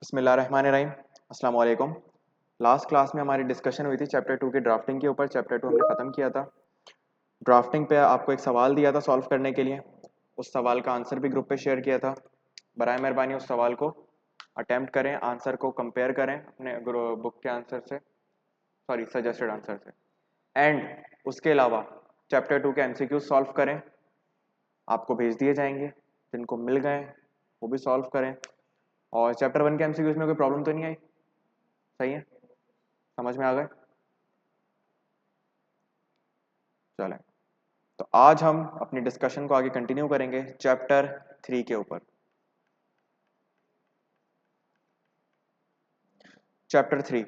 बिस्मिल्लाहिर्रहमानिर्रहीम। अस्सलाम वालेकुम। लास्ट क्लास में हमारी डिस्कशन हुई थी चैप्टर 2 की ड्राफ्टिंग के ऊपर। चैप्टर 2 हमने ख़त्म किया था। ड्राफ्टिंग पे आपको एक सवाल दिया था सॉल्व करने के लिए। उस सवाल का आंसर भी ग्रुप पे शेयर किया था। बराए मेहरबानी उस सवाल को अटेम्प्ट करें, आंसर को कंपेयर करें अपने बुक के आंसर से, सॉरी सजेस्टेड आंसर से। एंड उसके अलावा चैप्टर 2 के एमसीक्यू सॉल्व करें, आपको भेज दिए जाएंगे। जिनको मिल गए वो भी सॉल्व करें। और चैप्टर 1 के एमसीक्यूज में कोई प्रॉब्लम तो नहीं आई? सही है, समझ में आ गए? चलें, तो आज हम अपनी डिस्कशन को आगे कंटिन्यू करेंगे चैप्टर 3 के ऊपर। चैप्टर 3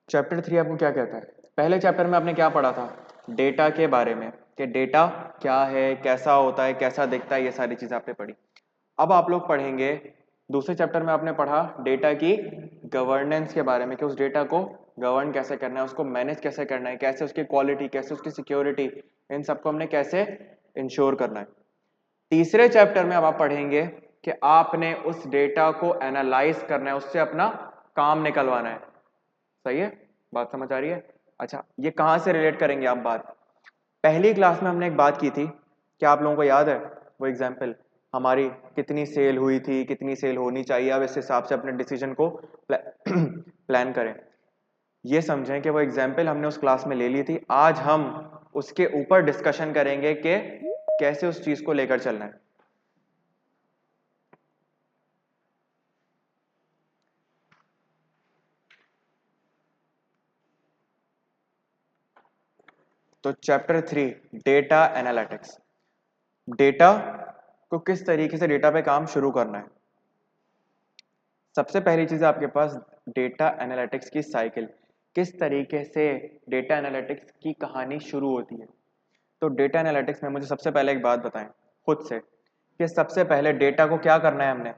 चैप्टर 3 आपको क्या कहता है? पहले चैप्टर में आपने क्या पढ़ा था? डेटा के बारे में, कि डेटा क्या है, कैसा होता है, कैसा दिखता है, ये सारी चीजें आपने पढ़ी। अब आप लोग पढ़ेंगे दूसरे चैप्टर में आपने पढ़ा डेटा की गवर्नेंस के बारे में, कि उस डेटा को गवर्न कैसे करना है, उसको मैनेज कैसे करना है, कैसे उसकी क्वालिटी, कैसे उसकी सिक्योरिटी, इन सबको हमने कैसे इंश्योर करना है। तीसरे चैप्टर में अब आप पढ़ेंगे कि आपने उस डेटा को एनालाइज करना है, उससे अपना काम निकलवाना है। सही है, बात समझ आ रही है? अच्छा, ये कहां से रिलेट करेंगे आप बात? पहली क्लास में हमने एक बात की थी, क्या आप लोगों को याद है? वो एग्जाम्पल, हमारी कितनी सेल हुई थी, कितनी सेल होनी चाहिए, अब इस हिसाब से अपने डिसीजन को प्लान करें। ये समझें कि वो एग्जाम्पल हमने उस क्लास में ले ली थी। आज हम उसके ऊपर डिस्कशन करेंगे कि कैसे उस चीज को लेकर चलना है। तो चैप्टर 3 डेटा एनालिटिक्स, डेटा को किस तरीके से डेटा पे काम शुरू करना है। सबसे पहली चीज आपके पास डेटा एनालिटिक्स की साइकिल, किस तरीके से डेटा एनालिटिक्स की कहानी शुरू होती है। तो डेटा एनालिटिक्स में मुझे सबसे पहले एक बात बताएं खुद से, कि सबसे पहले डेटा को क्या करना है हमने।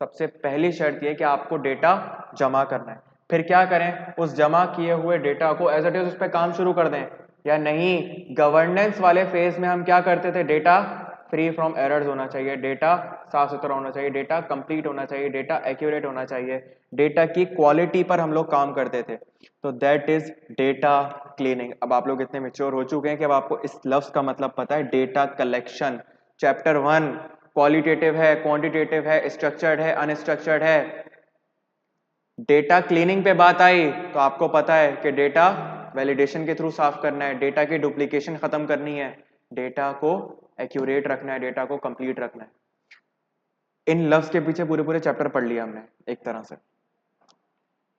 सबसे पहली शर्त यह कि आपको डेटा जमा करना है। फिर क्या करें, उस जमा किए हुए डेटा को एज इट इज उस पर काम शुरू कर दें, या नहीं गवर्नेंस वाले फेज में हम क्या करते थे, डेटा फ्री फ्रॉम एरर्स होना चाहिए, डेटा साफ सुथरा होना चाहिए, डेटा कंप्लीट होना चाहिए, डेटा एक्यूरेट होना चाहिए, डेटा की क्वालिटी पर हम लोग काम करते थे। तो दैट इज डेटा क्लीनिंग। अब आप लोग इतने मेच्योर हो चुके हैं कि अब आपको इस लफ्ज का मतलब पता है, डेटा कलेक्शन। चैप्टर 1 क्वालिटेटिव है, क्वांटिटेटिव है, स्ट्रक्चर्ड है, अनस्ट्रक्चर्ड है। डेटा क्लीनिंग पे बात आई तो आपको पता है कि डेटा वैलिडेशन के थ्रू साफ करना है, डेटा की डुप्लीकेशन खत्म करनी है, डेटा को एक्यूरेट रखना है, डेटा को कंप्लीट रखना है। इन लफ्ज के पीछे पूरे पूरे चैप्टर पढ़ लिया हमने एक तरह से।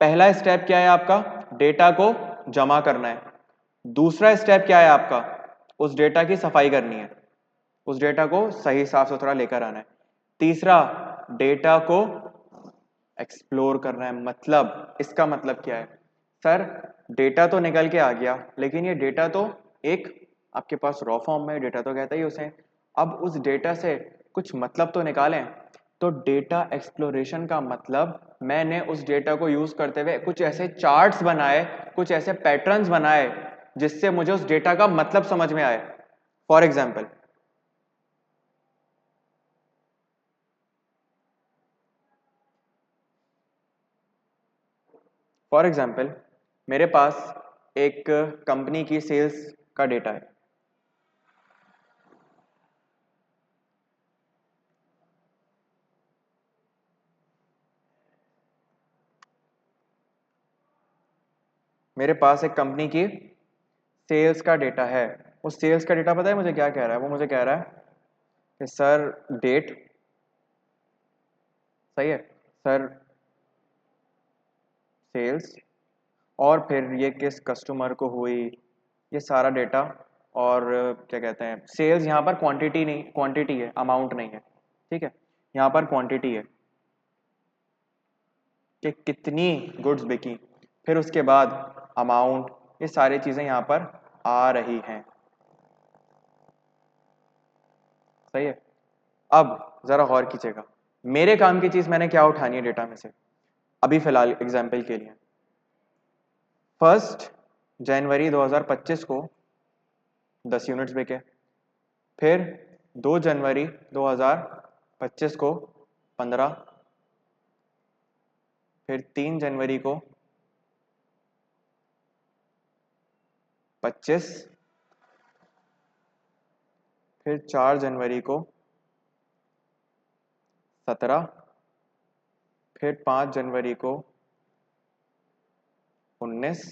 पहला स्टेप क्या है आपका, डेटा को जमा करना है। दूसरा स्टेप क्या है आपका, उस डेटा की सफाई करनी है, उस डेटा को सही साफ सुथरा लेकर आना है। तीसरा, डेटा को एक्सप्लोर करना है। मतलब इसका मतलब क्या है सर, डेटा तो निकल के आ गया, लेकिन ये डेटा तो एक आपके पास रॉ फॉर्म में डेटा तो कहता ही उसे। अब उस डेटा से कुछ मतलब तो निकालें। तो डेटा एक्सप्लोरेशन का मतलब, मैंने उस डेटा को यूज करते हुए कुछ ऐसे चार्ट्स बनाए, कुछ ऐसे पैटर्न्स बनाए जिससे मुझे उस डेटा का मतलब समझ में आए। फॉर एग्जाम्पल, मेरे पास एक कंपनी की सेल्स का डेटा है। मेरे पास एक कंपनी की सेल्स का डेटा है। उस सेल्स का डेटा पता है मुझे क्या कह रहा है? वो मुझे कह रहा है कि सर डेट, सही है सर, सेल्स, और फिर ये किस कस्टमर को हुई, ये सारा डेटा। और क्या कहते हैं, सेल्स यहाँ पर क्वांटिटी नहीं, क्वांटिटी है, अमाउंट नहीं है। ठीक है, यहाँ पर क्वांटिटी है कि कितनी गुड्स बिकी, फिर उसके बाद अमाउंट, ये सारी चीजें यहाँ पर आ रही हैं। सही है। अब जरा गौर कीजिएगा, मेरे काम की चीज मैंने क्या उठानी है डेटा में से, अभी फिलहाल एग्जाम्पल के लिए 1 जनवरी 2025 को 10 यूनिट्स बिके, फिर 2 जनवरी 2025 को 15, फिर 3 जनवरी को 25, फिर 4 जनवरी को 17, फिर 5 जनवरी को 19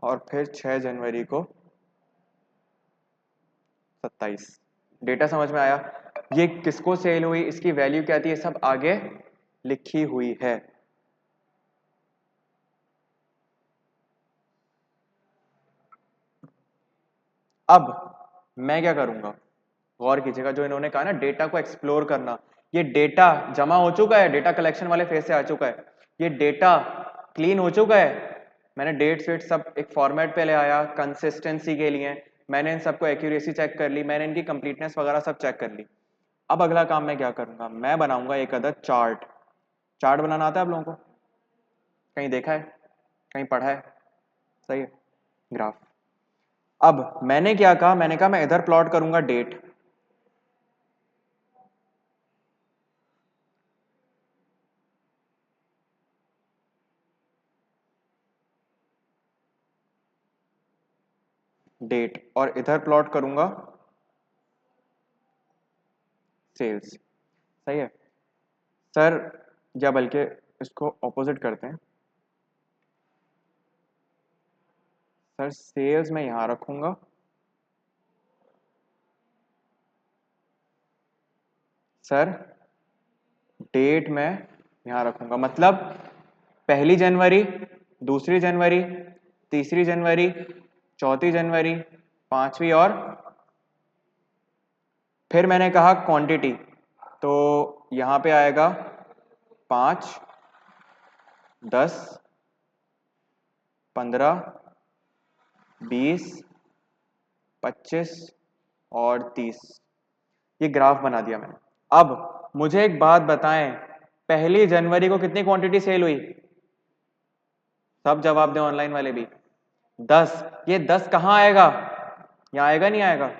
और फिर 6 जनवरी को 27। डेटा समझ में आया? ये किसको सेल हुई, इसकी वैल्यू क्या थी, ये सब आगे लिखी हुई है। अब मैं क्या करूंगा, गौर कीजिएगा, जो इन्होंने कहा ना डेटा को एक्सप्लोर करना, ये डेटा जमा हो चुका है, डेटा कलेक्शन वाले फेज से आ चुका है, ये डेटा क्लीन हो चुका है, मैंने डेट्स वेट सब एक फॉर्मेट पे ले आया कंसिस्टेंसी के लिए, मैंने इन सबको एक्यूरेसी चेक कर ली, मैंने इनकी कंप्लीटनेस वगैरह सब चेक कर ली। अब अगला काम मैं क्या करूंगा, मैं बनाऊंगा एक अदर चार्ट। चार्ट बनाना आता है आप लोगों को? कहीं देखा है, कहीं पढ़ा है? सही है, ग्राफ। अब मैंने क्या कहा, मैंने कहा मैं इधर प्लॉट करूंगा डेट, डेट, और इधर प्लॉट करूंगा सेल्स। सही है सर, या बल्कि इसको ऑपोजिट करते हैं सर, सेल्स मैं यहां रखूंगा, सर डेट मैं यहां रखूंगा, मतलब 1 जनवरी, 2 जनवरी, 3 जनवरी, 4 जनवरी, 5वीं, और फिर मैंने कहा क्वांटिटी, तो यहां पे आएगा 5, 10, 15, 20, 25 और 30। ये ग्राफ बना दिया मैंने। अब मुझे एक बात बताएं, 1 जनवरी को कितनी क्वांटिटी सेल हुई? सब जवाब दें ऑनलाइन वाले भी। 10। ये 10 कहां आएगा, यहां आएगा नहीं आएगा?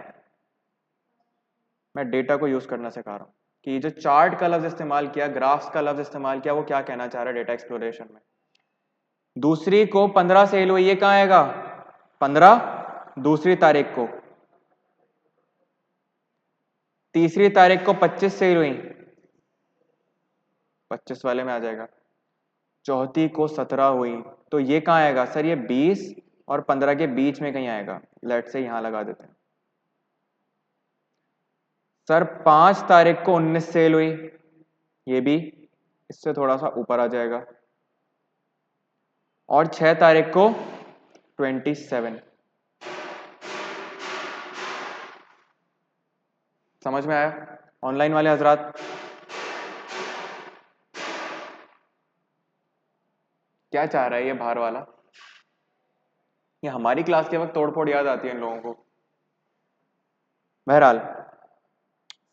मैं डेटा को यूज करना सिखा रहा हूं कि जो चार्ट का लफ्ज इस्तेमाल किया, ग्राफ्स का लफ्ज इस्तेमाल किया, वो क्या कहना चाह रहा है डेटा एक्सप्लोरेशन में। दूसरी को 15 सेल हुई, ये कहां आएगा? 15 दूसरी तारीख को। तीसरी तारीख को 25 सेल हुई, 25 वाले में आ जाएगा। चौथी को 17 हुई, तो ये कहां आएगा सर? ये 20 और 15 के बीच में कहीं आएगा, लेट से यहां लगा देते हैं। सर 5 तारीख को 19 सेल हुई, ये भी इससे थोड़ा सा ऊपर आ जाएगा, और 6 तारीख को 27। समझ में आया ऑनलाइन वाले हजरात? क्या चाह रहा है ये बाहर वाला? ये हमारी क्लास के वक्त तोड़फोड़ याद आती है इन लोगों को। बहरहाल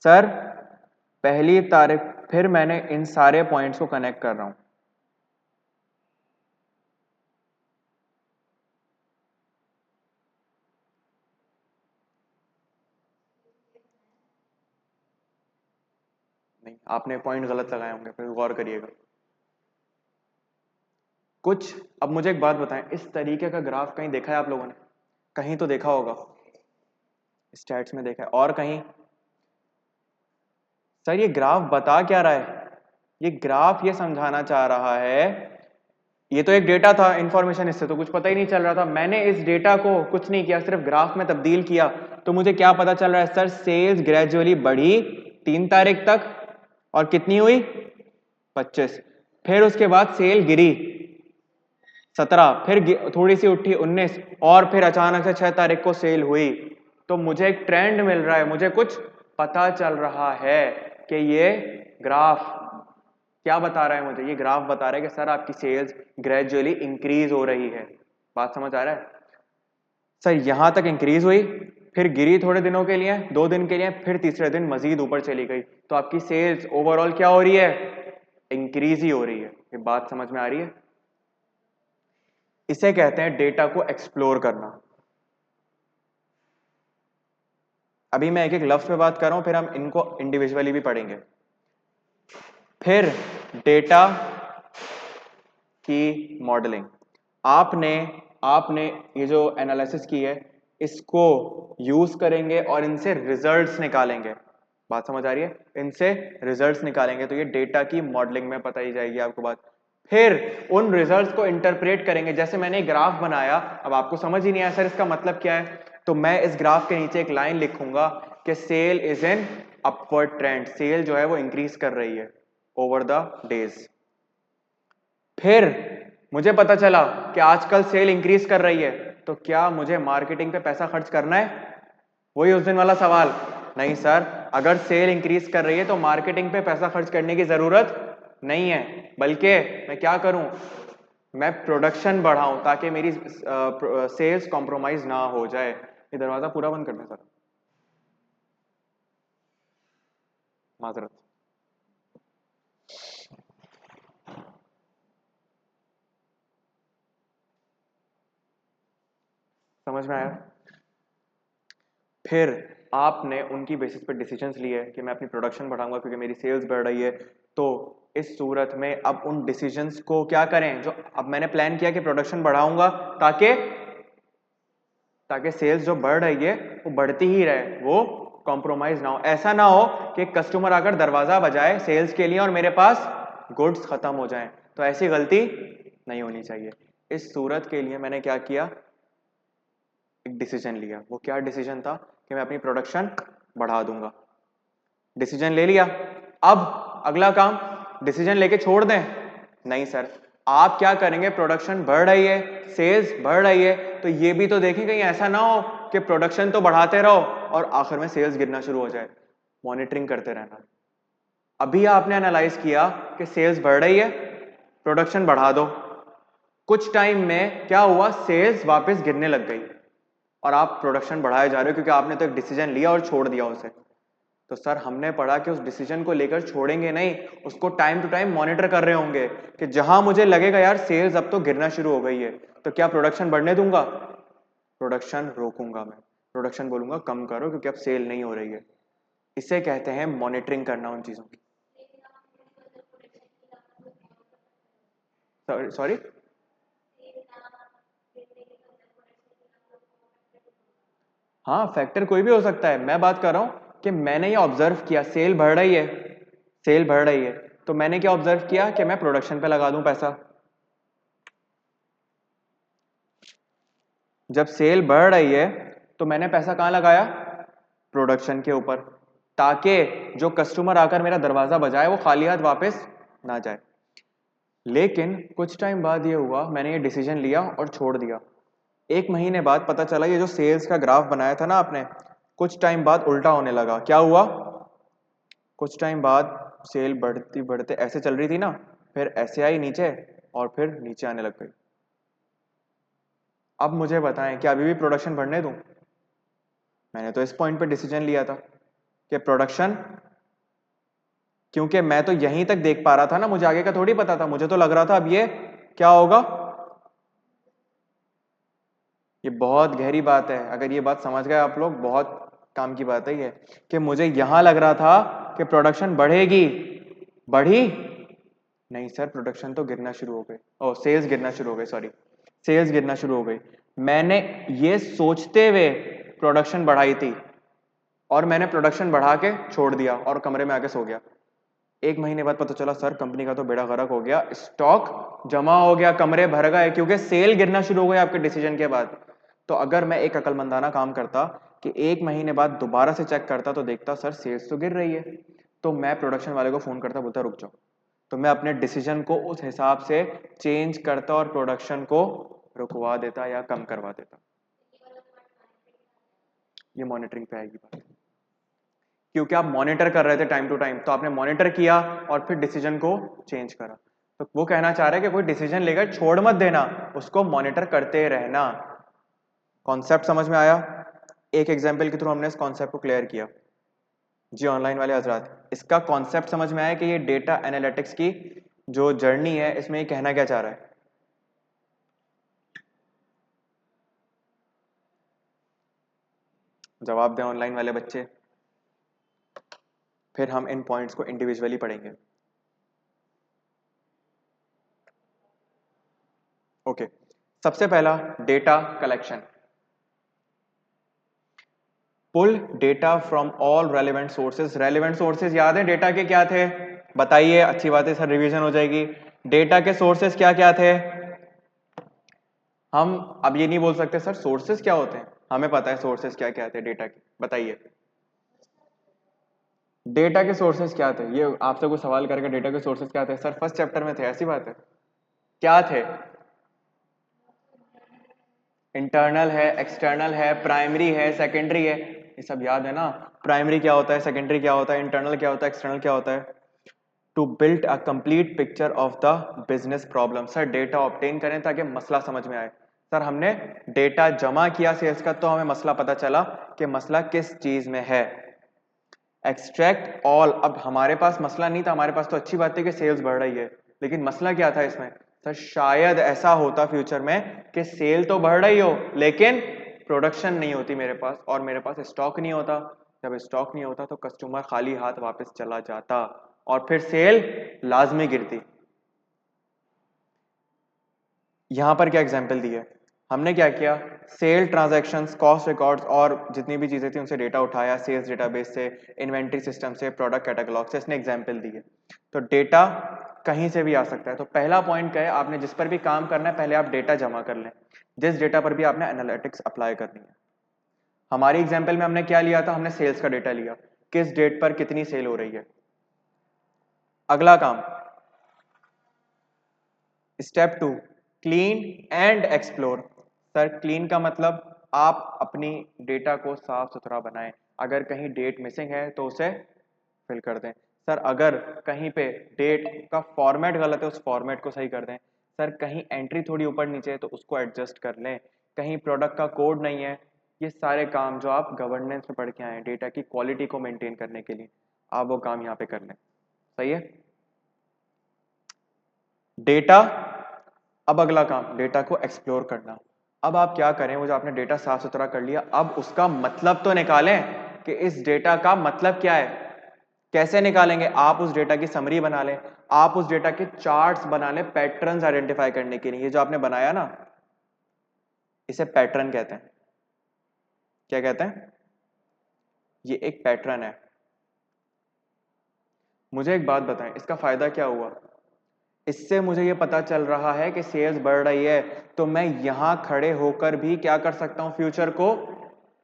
सर 1 तारीख, फिर मैंने इन सारे पॉइंट्स को कनेक्ट कर रहा हूं। नहीं, आपने पॉइंट गलत लगाए होंगे, फिर गौर करिएगा कुछ। अब मुझे एक बात बताएं, इस तरीके का ग्राफ कहीं देखा है आप लोगों ने? कहीं तो देखा होगा, स्टैट्स में देखा है, और कहीं? सर ये ग्राफ बता क्या रहा है? ये ग्राफ ये समझाना चाह रहा है, ये तो एक डेटा था, इंफॉर्मेशन इससे तो कुछ पता ही नहीं चल रहा था, मैंने इस डेटा को कुछ नहीं किया, सिर्फ ग्राफ में तब्दील किया, तो मुझे क्या पता चल रहा है सर? सेल्स ग्रेजुअली बढ़ी 3 तारीख तक, और कितनी हुई? 25। फिर उसके बाद सेल गिरी 17, फिर थोड़ी सी उठी 19, और फिर अचानक से 6 तारीख को सेल हुई। तो मुझे एक ट्रेंड मिल रहा है, मुझे कुछ पता चल रहा है कि ये ग्राफ क्या बता रहा है मुझे, ये ग्राफ बता रहा है कि सर आपकी सेल्स ग्रेजुअली इंक्रीज हो रही है। बात समझ आ रहा है सर? यहां तक इंक्रीज हुई, फिर गिरी थोड़े दिनों के लिए, 2 दिन के लिए, फिर तीसरे दिन मजीद ऊपर चली गई, तो आपकी सेल्स ओवरऑल क्या हो रही है? इंक्रीज ही हो रही है। ये बात समझ में आ रही है? इसे कहते हैं डेटा को एक्सप्लोर करना। अभी मैं एक एक लफ्ज पे बात कर रहा हूं, फिर हम इनको इंडिविजुअली भी पढ़ेंगे। फिर डेटा की मॉडलिंग। आपने आपने ये जो एनालिसिस की है इसको यूज करेंगे और इनसे रिजल्ट्स निकालेंगे। बात समझ आ रही है? इनसे रिजल्ट्स निकालेंगे तो ये डेटा की मॉडलिंग में पता ही जाएगी आपको बात। फिर उन रिजल्ट्स को इंटरप्रेट करेंगे। जैसे मैंने ग्राफ बनाया, अब आपको समझ ही नहीं आया सर इसका मतलब क्या है, तो मैं इस ग्राफ के नीचे एक लाइन लिखूंगा कि sale is in upward trend, sale जो है वो इंक्रीज कर रही है ओवर द डेज। फिर मुझे पता चला कि आजकल सेल इंक्रीज कर रही है, तो क्या मुझे मार्केटिंग पे पैसा खर्च करना है? वही उस दिन वाला सवाल, नहीं सर, अगर सेल इंक्रीज कर रही है तो मार्केटिंग पे पैसा खर्च करने की जरूरत नहीं है, बल्कि मैं क्या करूं, मैं प्रोडक्शन बढ़ाऊं ताकि मेरी सेल्स कॉम्प्रोमाइज ना हो जाए। ये दरवाजा पूरा बंद करना सर, माजरत। समझ में आया? फिर आपने उनकी बेसिस पे डिसीजंस लिए कि मैं अपनी प्रोडक्शन बढ़ाऊंगा क्योंकि मेरी सेल्स बढ़ रही है। तो इस सूरत में अब उन डिसीजंस को क्या करें, जो अब मैंने प्लान किया कि प्रोडक्शन बढ़ाऊंगा ताकि ताकि सेल्स जो बढ़ रही है वो बढ़ती ही रहे, वो कॉम्प्रोमाइज ना हो। ऐसा ना हो कि कस्टमर आकर दरवाजा बजाए सेल्स के लिए और मेरे पास गुड्स खत्म हो जाएं, तो ऐसी गलती नहीं होनी चाहिए। इस सूरत के लिए मैंने क्या किया, एक डिसीजन लिया। वो क्या डिसीजन था कि मैं अपनी प्रोडक्शन बढ़ा दूंगा। डिसीजन ले लिया, अब अगला काम डिसीजन लेके छोड़ दें? नहीं सर, आप क्या करेंगे, प्रोडक्शन बढ़ रही है, सेल्स बढ़ रही है, तो ये भी तो देखें कहीं ऐसा ना हो कि प्रोडक्शन तो बढ़ाते रहो और आखिर में सेल्स गिरना शुरू हो जाए। मॉनिटरिंग करते रहना। अभी आपने एनालाइज किया कि सेल्स बढ़ रही है, प्रोडक्शन बढ़ा दो, कुछ टाइम में क्या हुआ, सेल्स वापस गिरने लग गई और आप प्रोडक्शन बढ़ाए जा रहे हो क्योंकि आपने तो एक डिसीजन लिया और छोड़ दिया उसे। तो सर हमने पढ़ा कि उस डिसीजन को लेकर छोड़ेंगे नहीं, उसको टाइम टू टाइम मॉनिटर कर रहे होंगे कि जहां मुझे लगेगा यार सेल्स अब तो गिरना शुरू हो गई है, तो क्या प्रोडक्शन बढ़ने दूंगा? प्रोडक्शन रोकूंगा, मैं प्रोडक्शन बोलूंगा कम करो क्योंकि अब सेल नहीं हो रही है। इसे कहते हैं मॉनिटरिंग करना उन चीजों की। सॉरी सॉरी, हाँ फैक्टर कोई भी हो सकता है। मैं बात कर रहा हूं कि मैंने ये ऑब्जर्व किया सेल बढ़ रही है, सेल बढ़ रही है, तो मैंने क्या ऑब्जर्व किया कि मैं प्रोडक्शन पे लगा दूं पैसा। जब सेल बढ़ रही है तो मैंने पैसा कहां लगाया? प्रोडक्शन के ऊपर, ताकि जो कस्टमर आकर मेरा दरवाजा बजाए वो खाली हाथ वापस ना जाए। लेकिन कुछ टाइम बाद ये हुआ, मैंने ये डिसीजन लिया और छोड़ दिया। 1 महीने बाद पता चला ये जो सेल्स का ग्राफ बनाया था ना आपने, कुछ टाइम बाद उल्टा होने लगा। क्या हुआ? कुछ टाइम बाद सेल बढ़ती बढ़ते ऐसे चल रही थी ना, फिर ऐसे आई नीचे और फिर नीचे आने लग गई। अब मुझे बताएं क्या अभी भी प्रोडक्शन बढ़ने दूं? मैंने तो इस पॉइंट पे डिसीजन लिया था कि प्रोडक्शन, क्योंकि मैं तो यहीं तक देख पा रहा था ना, मुझे आगे का थोड़ी पता था। मुझे तो लग रहा था अब ये क्या होगा। ये बहुत गहरी बात है, अगर ये बात समझ गए आप लोग, बहुत काम की बात है ये, कि मुझे यहां लग रहा था कि प्रोडक्शन बढ़ेगी, बढ़ी नहीं सर, प्रोडक्शन तो गिरना शुरू हो गई, ओ सेल्स गिरना शुरू हो गई, सॉरी, सेल्स गिरना शुरू हो गई। मैंने ये सोचते हुए प्रोडक्शन बढ़ाई थी और मैंने प्रोडक्शन बढ़ा के छोड़ दिया और कमरे में आके सो गया। 1 महीने बाद पता चला सर कंपनी का तो बेड़ा गर्क हो गया, स्टॉक जमा हो गया, कमरे भर गए क्योंकि सेल गिरना शुरू हो गया आपके डिसीजन के बाद। तो अगर मैं एक अकलमंदाना काम करता कि 1 महीने बाद दोबारा से चेक करता तो देखता सर सेल्स तो गिर रही है, तो मैं प्रोडक्शन वाले को फोन करता, बोलता रुक जाओ, तो मैं अपने डिसीजन को उस हिसाब से चेंज करता और प्रोडक्शन को रुकवा देता या कम करवा देता। ये मॉनिटरिंग पे आएगी बात। क्योंकि आप मॉनिटर कर रहे थे टाइम टू टाइम, तो आपने मॉनिटर किया और फिर डिसीजन को चेंज करा। तो वो कहना चाह रहा है कि कोई डिसीजन लेकर छोड़ मत देना, उसको मॉनिटर करते रहना। कॉन्सेप्ट समझ में आया? एक एग्जाम्पल के थ्रू हमने इस कॉन्सेप्ट को क्लियर किया। जी ऑनलाइन वाले हजरात, इसका कॉन्सेप्ट समझ में आया कि ये डेटा एनालिटिक्स की जो जर्नी है इसमें ये कहना क्या चाह रहा है? जवाब दें ऑनलाइन वाले बच्चे, फिर हम इन पॉइंट्स को इंडिविजुअली पढ़ेंगे। ओके, सबसे पहला data collection. Pull data from all relevant sources. Relevant sources याद है डेटा के क्या थे? बताइए, अच्छी बात है सर, रिवीजन हो जाएगी। डेटा के सोर्सेज क्या क्या थे? हम अब ये नहीं बोल सकते सर सोर्सेज क्या होते हैं, हमें पता है सोर्सेज क्या क्या थे डेटा के, बताइए डेटा के सोर्सेज क्या थे। ये आपसे कोई सवाल करके डेटा के सोर्सेज क्या थे, सर फर्स्ट चैप्टर में थे, ऐसी बात है? क्या थे? इंटरनल है, एक्सटर्नल है, प्राइमरी है, सेकेंडरी है, ये सब याद है ना? प्राइमरी क्या होता है, सेकेंडरी क्या होता है, इंटरनल क्या होता है, एक्सटर्नल क्या होता है? To build a complete picture of the business problem. Sir data obtain करें ताकि मसला समझ में आए। सर हमने डेटा जमा किया सेल्स का, तो हमें मसला पता चला कि मसला किस चीज में है। एक्सट्रैक्ट ऑल, अब हमारे पास मसला नहीं था, हमारे पास तो अच्छी बात है कि सेल्स बढ़ रही है, लेकिन मसला क्या था इसमें? सर शायद ऐसा होता फ्यूचर में कि सेल तो बढ़ रही हो लेकिन प्रोडक्शन नहीं होती मेरे पास, और मेरे पास स्टॉक नहीं होता। जब स्टॉक नहीं होता तो कस्टमर खाली हाथ वापस चला जाता और फिर सेल लाजमी गिरती। यहां पर क्या एग्जाम्पल दी है? हमने क्या किया, सेल ट्रांजैक्शंस, कॉस्ट रिकॉर्ड्स और जितनी भी चीजें थी उनसे डेटा उठाया, सेल्स डेटाबेस से, इन्वेंट्री सिस्टम से, प्रोडक्ट कैटलॉग से, इसने एग्जाम्पल दी है। तो डेटा कहीं से भी आ सकता है। तो पहला पॉइंट क्या है, आपने जिस पर भी काम करना है पहले आप डेटा जमा कर लें, जिस डेटा पर भी आपने एनालिटिक्स अप्लाई करनी है। हमारी एग्जाम्पल में हमने क्या लिया था, हमने सेल्स का डेटा लिया, किस डेट पर कितनी सेल हो रही है। अगला काम, step 2, clean and explore. Sir clean का मतलब आप अपनी डेटा को साफ सुथरा बनाएं, अगर कहीं डेट मिसिंग है तो उसे फिल कर दें। सर अगर कहीं पे डेट का फॉर्मेट गलत है उस फॉर्मेट को सही कर दें। सर कहीं एंट्री थोड़ी ऊपर नीचे है तो उसको एडजस्ट कर लें। कहीं प्रोडक्ट का कोड नहीं है, ये सारे काम जो आप गवर्नेंस में पढ़ के आए हैं डेटा की क्वालिटी को मेंटेन करने के लिए, आप वो काम यहाँ पे कर लें। सही है? डेटा, अब अगला काम डेटा को एक्सप्लोर करना। अब आप क्या करें, वो जो आपने डेटा साफ सुथरा कर लिया, अब उसका मतलब तो निकालें कि इस डेटा का मतलब क्या है। कैसे निकालेंगे? आप उस डेटा की समरी बना लें, आप उस डेटा के चार्ट्स बना लें पैटर्न्स आइडेंटिफाई करने के लिए। ये जो आपने बनाया ना, इसे पैटर्न कहते हैं। क्या कहते हैं? ये एक पैटर्न है। मुझे एक बात बताएं, इसका फायदा क्या हुआ? इससे मुझे ये पता चल रहा है कि सेल्स बढ़ रही है, तो मैं यहां खड़े होकर भी क्या कर सकता हूं, फ्यूचर को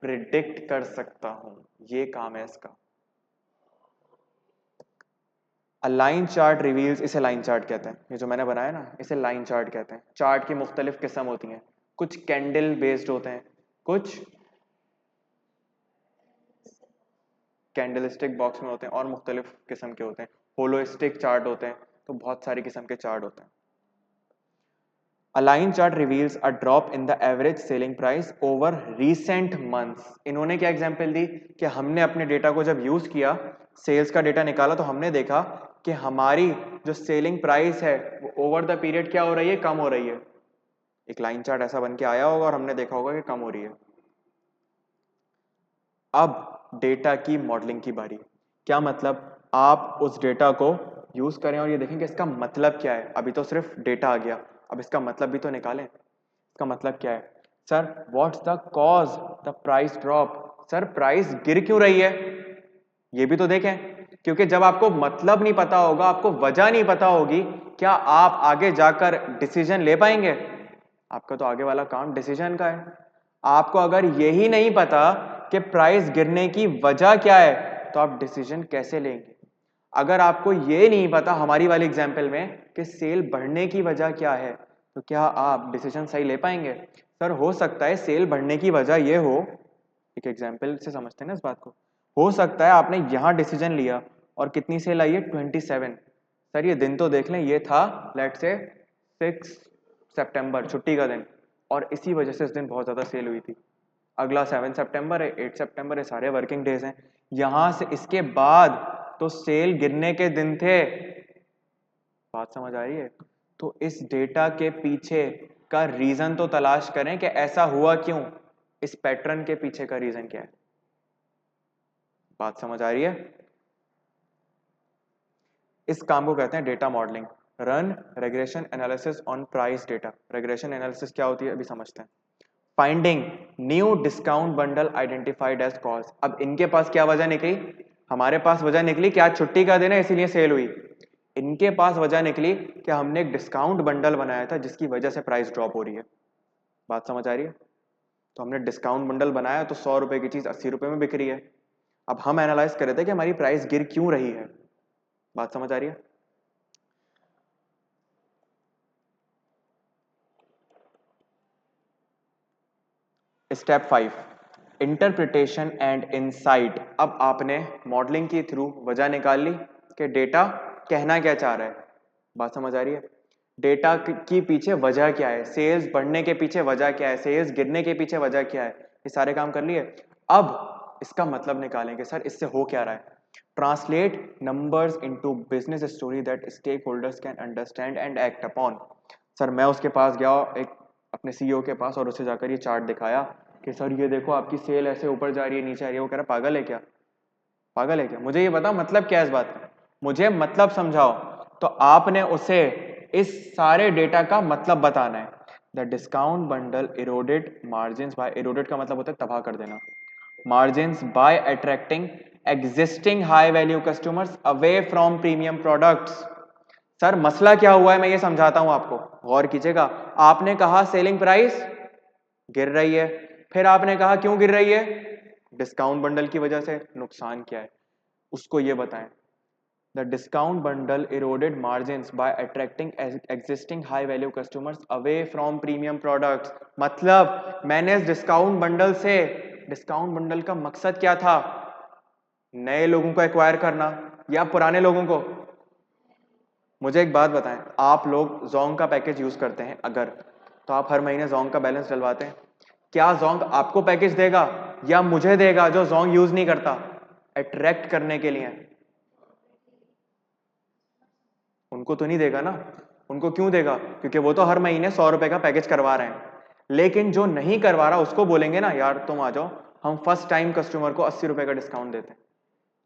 प्रिडिक्ट कर सकता हूं। ये काम है इसका। लाइन चार्ट रिवील्स, इसे लाइन चार्ट कहते हैं। ये जो मैंने बनाया ना, इसे लाइन चार्ट कहते हैं। चार्ट की मुख्तलिफ किस्म होती हैं, कुछ कैंडल बेस्ड होते हैं, कुछ कैंडलस्टिक बॉक्स में होते हैं, और मुख्तलिफ किस्म के होते हैं, होलोस्टिक चार्ट होते हैं। तो बहुत सारी किस्म के चार्ट होते हैं। A line chart reveals a drop in the average selling price over recent months। इन्होंने क्या एग्जांपल दी कि हमने अपने डेटा को जब यूज किया, सेल्स का डेटा निकाला, तो हमने देखा कि हमारी जो सेलिंग प्राइस है वो ओवर द पीरियड क्या हो रही है, कम हो रही है। एक लाइन चार्ट ऐसा बन के आया होगा और हमने देखा होगा कि कम हो रही है। अब डेटा की मॉडलिंग की बारी। क्या मतलब? आप उस डेटा को यूज करें और ये देखें कि इसका मतलब क्या है। अभी तो सिर्फ डेटा आ गया, अब इसका मतलब भी तो निकालें। इसका मतलब क्या है? Sir what's the cause the price drop. Sir price गिर क्यों रही है, ये भी तो देखें। क्योंकि जब आपको मतलब नहीं पता होगा, आपको वजह नहीं पता होगी, क्या आप आगे जाकर डिसीजन ले पाएंगे? आपका तो आगे वाला काम डिसीजन का है। आपको अगर यही नहीं पता कि प्राइस गिरने की वजह क्या है, तो आप डिसीजन कैसे लेंगे? अगर आपको ये नहीं पता हमारी वाली एग्जाम्पल में कि सेल बढ़ने की वजह क्या है, तो क्या आप डिसीजन सही ले पाएंगे? सर हो सकता है सेल बढ़ने की वजह ये हो, एक एग्जाम्पल से समझते हैं ना इस बात को, हो सकता है आपने यहाँ डिसीजन लिया और कितनी सेल आई है 27। सर ये दिन तो देख लें, ये था लेट से 6 सितंबर छुट्टी का दिन, और इसी वजह से इस दिन बहुत ज़्यादा सेल हुई थी। अगला 7 सितंबर है, 8 सितंबर है, सारे वर्किंग डेज हैं। यहाँ से इसके बाद तो सेल गिरने के दिन थे। बात समझ आ रही है? तो इस डेटा के पीछे का रीजन तो तलाश करें कि ऐसा हुआ क्यों, इस पैटर्न के पीछे का रीजन क्या है। बात समझ आ रही है? इस काम को कहते हैं data modelling. Run regression analysis on price data. Regression analysis क्या होती है अभी समझते हैं। Finding new discount bundle identified as cause. अब इनके पास क्या वजह निकली, हमारे पास वजह निकली कि आज छुट्टी का दिन है इसीलिए सेल हुई। इनके पास वजह निकली कि हमने एक डिस्काउंट बंडल बनाया था जिसकी वजह से प्राइस ड्रॉप हो रही है। बात समझ आ रही है? तो हमने डिस्काउंट बंडल बनाया तो 100 रुपए की चीज 80 रुपए में बिक रही है। अब हम एनालाइज कर रहे थे कि हमारी प्राइस गिर क्यों रही है। बात समझ आ रही है? Step 5 interpretation and insight. अब आपने मॉडलिंग के थ्रू वजह निकाल ली कि डेटा कहना क्या चाह रहा है। बात समझ आ रही है? डेटा की पीछे वजह क्या है, सेल्स बढ़ने के पीछे वजह क्या है, सेल्स गिरने के पीछे वजह क्या है, ये सारे काम कर लिए। अब इसका मतलब निकालेंगे सर इससे हो क्या रहा है। Translate numbers into business story that stakeholders can understand and act upon. Sir मैं उसके पास गया एक अपने सीईओ के पास और उसे जाकर ये चार्ट दिखाया कि सर ये देखो आपकी सेल ऐसे ऊपर जा रही है नीचे आ रही है। वो कह रहा पागल है क्या, पागल है क्या, मुझे ये बताओ मतलब क्या है इस बात का, मुझे मतलब समझाओ। तो आपने उसे इस सारे डेटा का मतलब बताना है। The discount bundle eroded margin bye, eroded का मतलब होता है तबाह कर देना, margin bye attracting existing high value customers away from premium products. Sir मसला क्या हुआ है मैं ये समझाता हूं आपको, गौर कीजिएगा। आपने कहा सेलिंग प्राइस गिर रही है, फिर आपने कहा क्यों गिर रही है, डिस्काउंट बंडल की वजह से। नुकसान क्या है उसको ये बताएं। The discount bundle eroded margins by attracting existing high value customers away from premium products. मतलब मैंने इस डिस्काउंट बंडल से, डिस्काउंट बंडल का मकसद क्या था, नए लोगों को एक्वायर करना या पुराने लोगों को। मुझे एक बात बताएं, आप लोग जोंग का पैकेज यूज करते हैं अगर, तो आप हर महीने जोंग का बैलेंस डलवाते हैं। क्या जोंग आपको पैकेज देगा या मुझे देगा जो जोंग यूज नहीं करता, अट्रैक्ट करने के लिए? उनको तो नहीं देगा ना। उनको क्यों देगा, क्योंकि वो तो हर महीने 100 रुपए का पैकेज करवा रहे हैं। लेकिन जो नहीं करवा रहा उसको बोलेंगे ना यार तुम आ जाओ, हम फर्स्ट टाइम कस्टमर को 80 रुपए का डिस्काउंट देते हैं।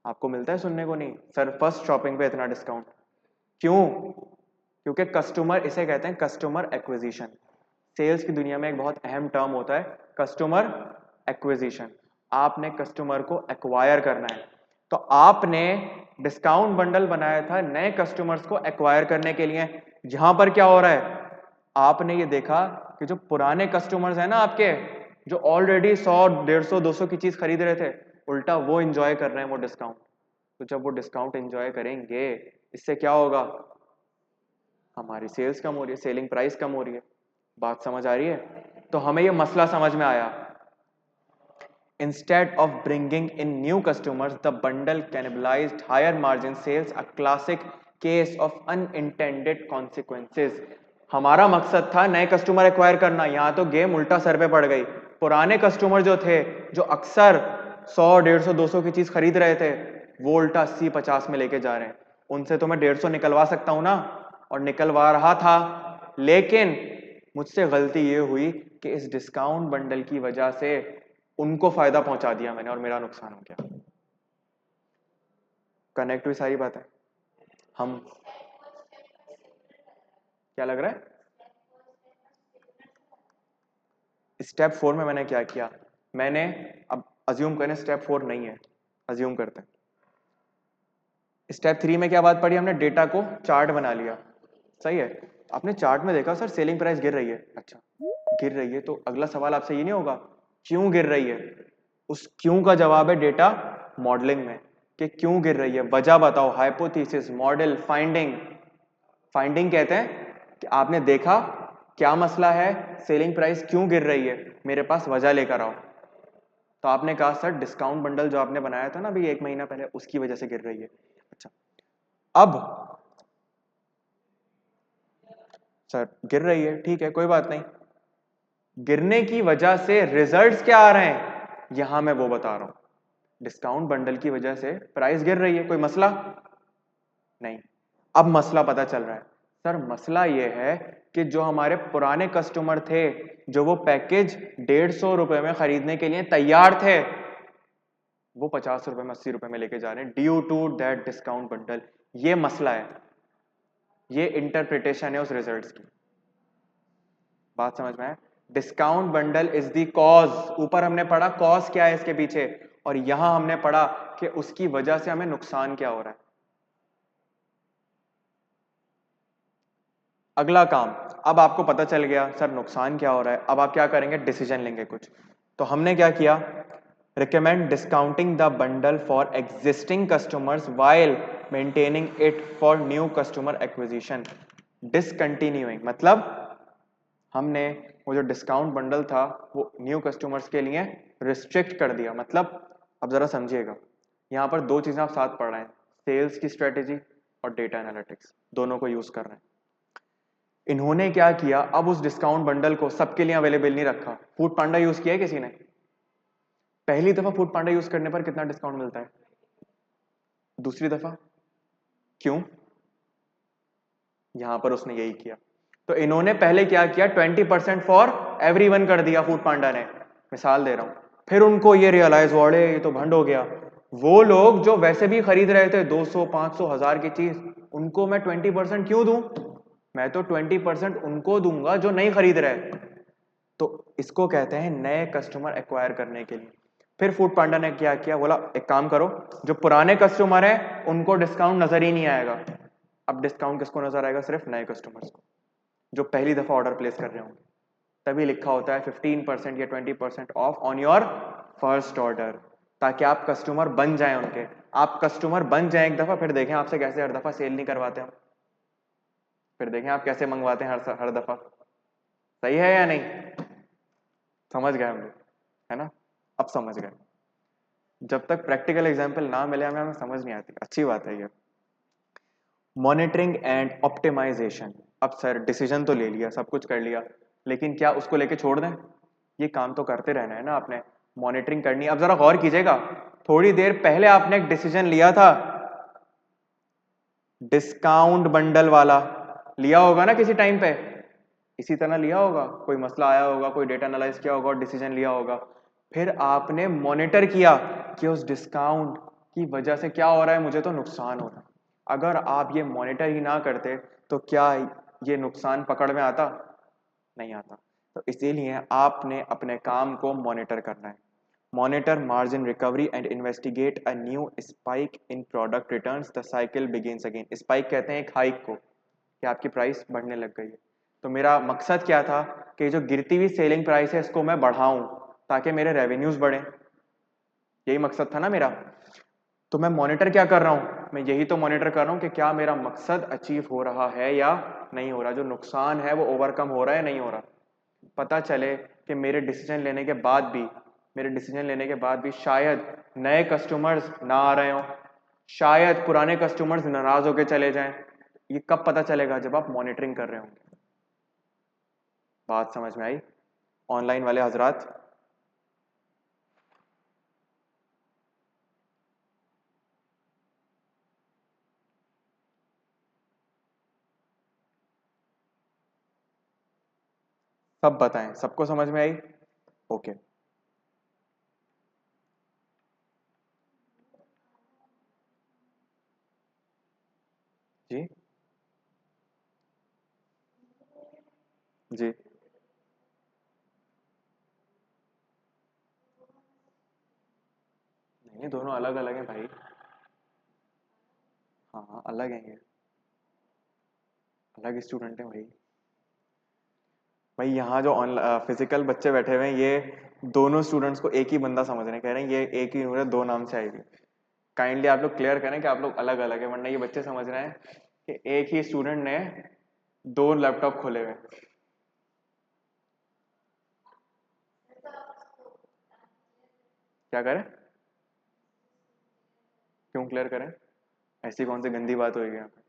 आपको मिलता है सुनने को? नहीं सर, फर्स्ट शॉपिंग पे इतना डिस्काउंट क्यों? क्योंकि कस्टमर, इसे कहते हैं कस्टमर एक्विजिशन। सेल्स की दुनिया में एक बहुत अहम टर्म होता है कस्टमर एक्विजिशन। आपने कस्टमर को एक्वायर करना है, तो आपने डिस्काउंट बंडल बनाया था नए कस्टमर्स को एक्वायर करने के लिए। यहां पर क्या हो रहा है, आपने ये देखा कि जो पुराने कस्टमर्स हैं ना आपके, जो ऑलरेडी 100 150 200 की चीज खरीद रहे थे, उल्टा वो एंजॉय कर रहे हैं वो डिस्काउंट। तो जब वो डिस्काउंट एंजॉय करेंगे, इससे क्या होगा, हमारी सेल्स कम हो रही है, सेलिंग प्राइस कम हो रही है। बात समझ आ रही है? तो हमें ये मसला समझ में आया। Instead of bringing in new customers, the bundle cannibalized higher margin sales, a classic case of unintended consequences। हमारा मकसद था नए कस्टमर एक्वायर करना, यहां तो गेम उल्टा सर पे पड़ गई। पुराने कस्टमर जो थे, जो अक्सर 100 150 200 की चीज खरीद रहे थे, वो उल्टा 80 50 में लेके जा रहे हैं। उनसे तो मैं 150 निकलवा सकता हूं ना, और निकलवा रहा था, लेकिन मुझसे गलती ये हुई कि इस डिस्काउंट बंडल की वजह से उनको फायदा पहुंचा दिया मैंने और मेरा नुकसान हो गया। कनेक्ट हुई सारी बात है? हम क्या लग रहा है, स्टेप 4 में मैंने क्या किया, मैंने, अब अज्यूम करें स्टेप 4 नहीं है, अज्यूम करते हैं स्टेप 3 में क्या बात पड़ी हमने, डेटा को चार्ट बना लिया। सही है, आपने चार्ट में देखा सर सेलिंग प्राइस गिर रही है, अच्छा गिर रही है, तो अगला सवाल आपसे ये नहीं होगा क्यों गिर रही है। उस क्यों का जवाब है डेटा मॉडलिंग में, कि क्यों गिर रही है, वजह बताओ, हाइपोथेसिस, मॉडल, फाइंडिंग। फाइंडिंग कहते हैं कि आपने देखा क्या मसला है, सेलिंग प्राइस क्यों गिर रही है, मेरे पास वजह लेकर आओ। तो आपने कहा सर डिस्काउंट बंडल जो आपने बनाया था ना अभी 1 महीना पहले उसकी वजह से गिर रही है। अच्छा, अब सर गिर रही है, ठीक है, कोई बात नहीं। गिरने की वजह से रिजल्ट्स क्या आ रहे हैं यहां मैं वो बता रहा हूं। डिस्काउंट बंडल की वजह से प्राइस गिर रही है, कोई मसला नहीं। अब मसला पता चल रहा है सर, मसला ये है कि जो हमारे पुराने कस्टमर थे जो वो पैकेज 150 रुपए में खरीदने के लिए तैयार थे वो 50 रुपए में 80 रुपए में लेके जा रहे हैं due to that discount bundle. ये मसला है, ये इंटरप्रिटेशन है उस रिजल्ट्स की। बात समझ में आया? Discount bundle is the cause. ऊपर हमने पढ़ा कॉज क्या है इसके पीछे, और यहां हमने पढ़ा कि उसकी वजह से हमें नुकसान क्या हो रहा है। अगला काम, अब आपको पता चल गया सर नुकसान क्या हो रहा है, अब आप क्या करेंगे, डिसीजन लेंगे कुछ। तो हमने क्या किया, recommend discounting the bundle for existing customers while maintaining it for new customer acquisition. Discontinuing मतलब हमने वो जो डिस्काउंट बंडल था वो न्यू कस्टमर्स के लिए रिस्ट्रिक्ट कर दिया। मतलब अब जरा समझिएगा, यहाँ पर दो चीजें आप साथ पढ़ रहे हैं, सेल्स की स्ट्रेटेजी और डेटा एनालिटिक्स, दोनों को यूज कर रहे हैं। इन्होंने क्या किया, अब उस डिस्काउंट बंडल को सबके लिए अवेलेबल नहीं रखा। फूड पांडा यूज किया है किसी ने? पहली दफा फूड पांडा यूज करने पर कितना डिस्काउंट मिलता है? दूसरी दफा क्यों? यहां पर उसने यही किया। तो इन्होंने पहले क्या किया, 20% फॉर एवरीवन कर दिया फूड पांडा ने, मिसाल दे रहा हूं। फिर उनको ये रियलाइज हुआ अरे ये तो भंड हो गया, वो लोग जो वैसे भी खरीद रहे थे 200 500 1000 की चीज, उनको मैं 20% क्यों दूं? मैं तो 20% उनको दूंगा जो नहीं खरीद रहे। तो इसको कहते हैं नए कस्टमर एक्वायर करने के लिए। फिर फूड पांडा ने क्या किया, बोला एक काम करो, जो पुराने कस्टमर हैं उनको डिस्काउंट नजर ही नहीं आएगा। अब डिस्काउंट किसको नजर आएगा, सिर्फ नए कस्टमर्स को जो पहली दफा ऑर्डर प्लेस कर रहे होंगे। तभी लिखा होता है 15% या 20% of on your first order, ताकि आप कस्टमर बन जाएं उनके। आप कस्टमर बन जाएं एक दफा, फिर देखें आपसे कैसे हर दफा सेल नहीं करवाते हम, फिर देखें आप कैसे मंगवाते हैं हर दफा। सही है या नहीं? समझ गए हम लोग, है ना? अब समझ गए। जब तक प्रैक्टिकल एग्जाम्पल ना मिले हमें समझ नहीं आती। अच्छी बात है ये। Monitoring and optimisation. अब सर डिसीजन तो ले लिया, सब कुछ कर लिया, लेकिन क्या उसको लेके छोड़ दें? ये काम तो करते रहना है ना आपने, मॉनिटरिंग करनी है। अब जरा गौर कीजिएगा, थोड़ी देर पहले आपने एक डिसीजन लिया था डिस्काउंट बंडल वाला, लिया होगा ना किसी टाइम पे, इसी तरह लिया होगा, कोई मसला आया होगा, कोई डेटा एनालाइज किया होगा और डिसीजन लिया होगा। फिर आपने मॉनिटर किया कि उस डिस्काउंट की वजह से क्या हो रहा है, मुझे तो नुकसान हो रहा है। अगर आप ये मॉनिटर ही ना करते तो क्या ये नुकसान पकड़ में आता? नहीं आता। तो इसीलिए आपने अपने काम को मॉनिटर करना है। Monitor margin recovery and investigate a new spike in product returns the cycle begins again. Spike कहते हैं एक हाइक को, कि आपकी प्राइस बढ़ने लग गई है। तो मेरा मकसद क्या था कि जो गिरती हुई सेलिंग प्राइस है इसको मैं बढ़ाऊं ताकि मेरे रेवेन्यूज बढ़े। यही मकसद था ना मेरा। तो मैं मॉनिटर क्या कर रहा हूं, मैं यही तो मॉनिटर कर रहा हूं कि क्या मेरा मकसद अचीव हो रहा है या नहीं हो रहा, जो नुकसान है वो ओवरकम हो रहा है नहीं हो रहा। पता चले कि मेरे डिसीजन लेने के बाद भी शायद नए कस्टमर्स ना आ रहे हो, शायद पुराने कस्टमर्स नाराज होकर चले जाएं। ये कब पता चलेगा, जब आप मॉनिटरिंग कर रहे होंगे। बात समझ में आई ऑनलाइन वाले हजरात? सब बताएं, सबको समझ में आई? ओके जी जी। नहीं दोनों अलग अलग हैं भाई। हाँ हाँ अलग हैं ये, अलग स्टूडेंट हैं भाई। भाई यहाँ जो फिजिकल बच्चे बैठे हुए हैं ये दोनों स्टूडेंट्स को एक ही बंदा समझ रहे हैं, कह रहे हैं ये एक ही उम्र दो नाम से आएगी। काइंडली आप लोग क्लियर करें कि आप लोग अलग अलग है, वरना ये बच्चे समझ रहे हैं कि एक ही स्टूडेंट ने दो लैपटॉप खोले हुए हैं। क्या करें? क्यों क्लियर करें? ऐसी कौन सी गंदी बात होगी यहाँ पे?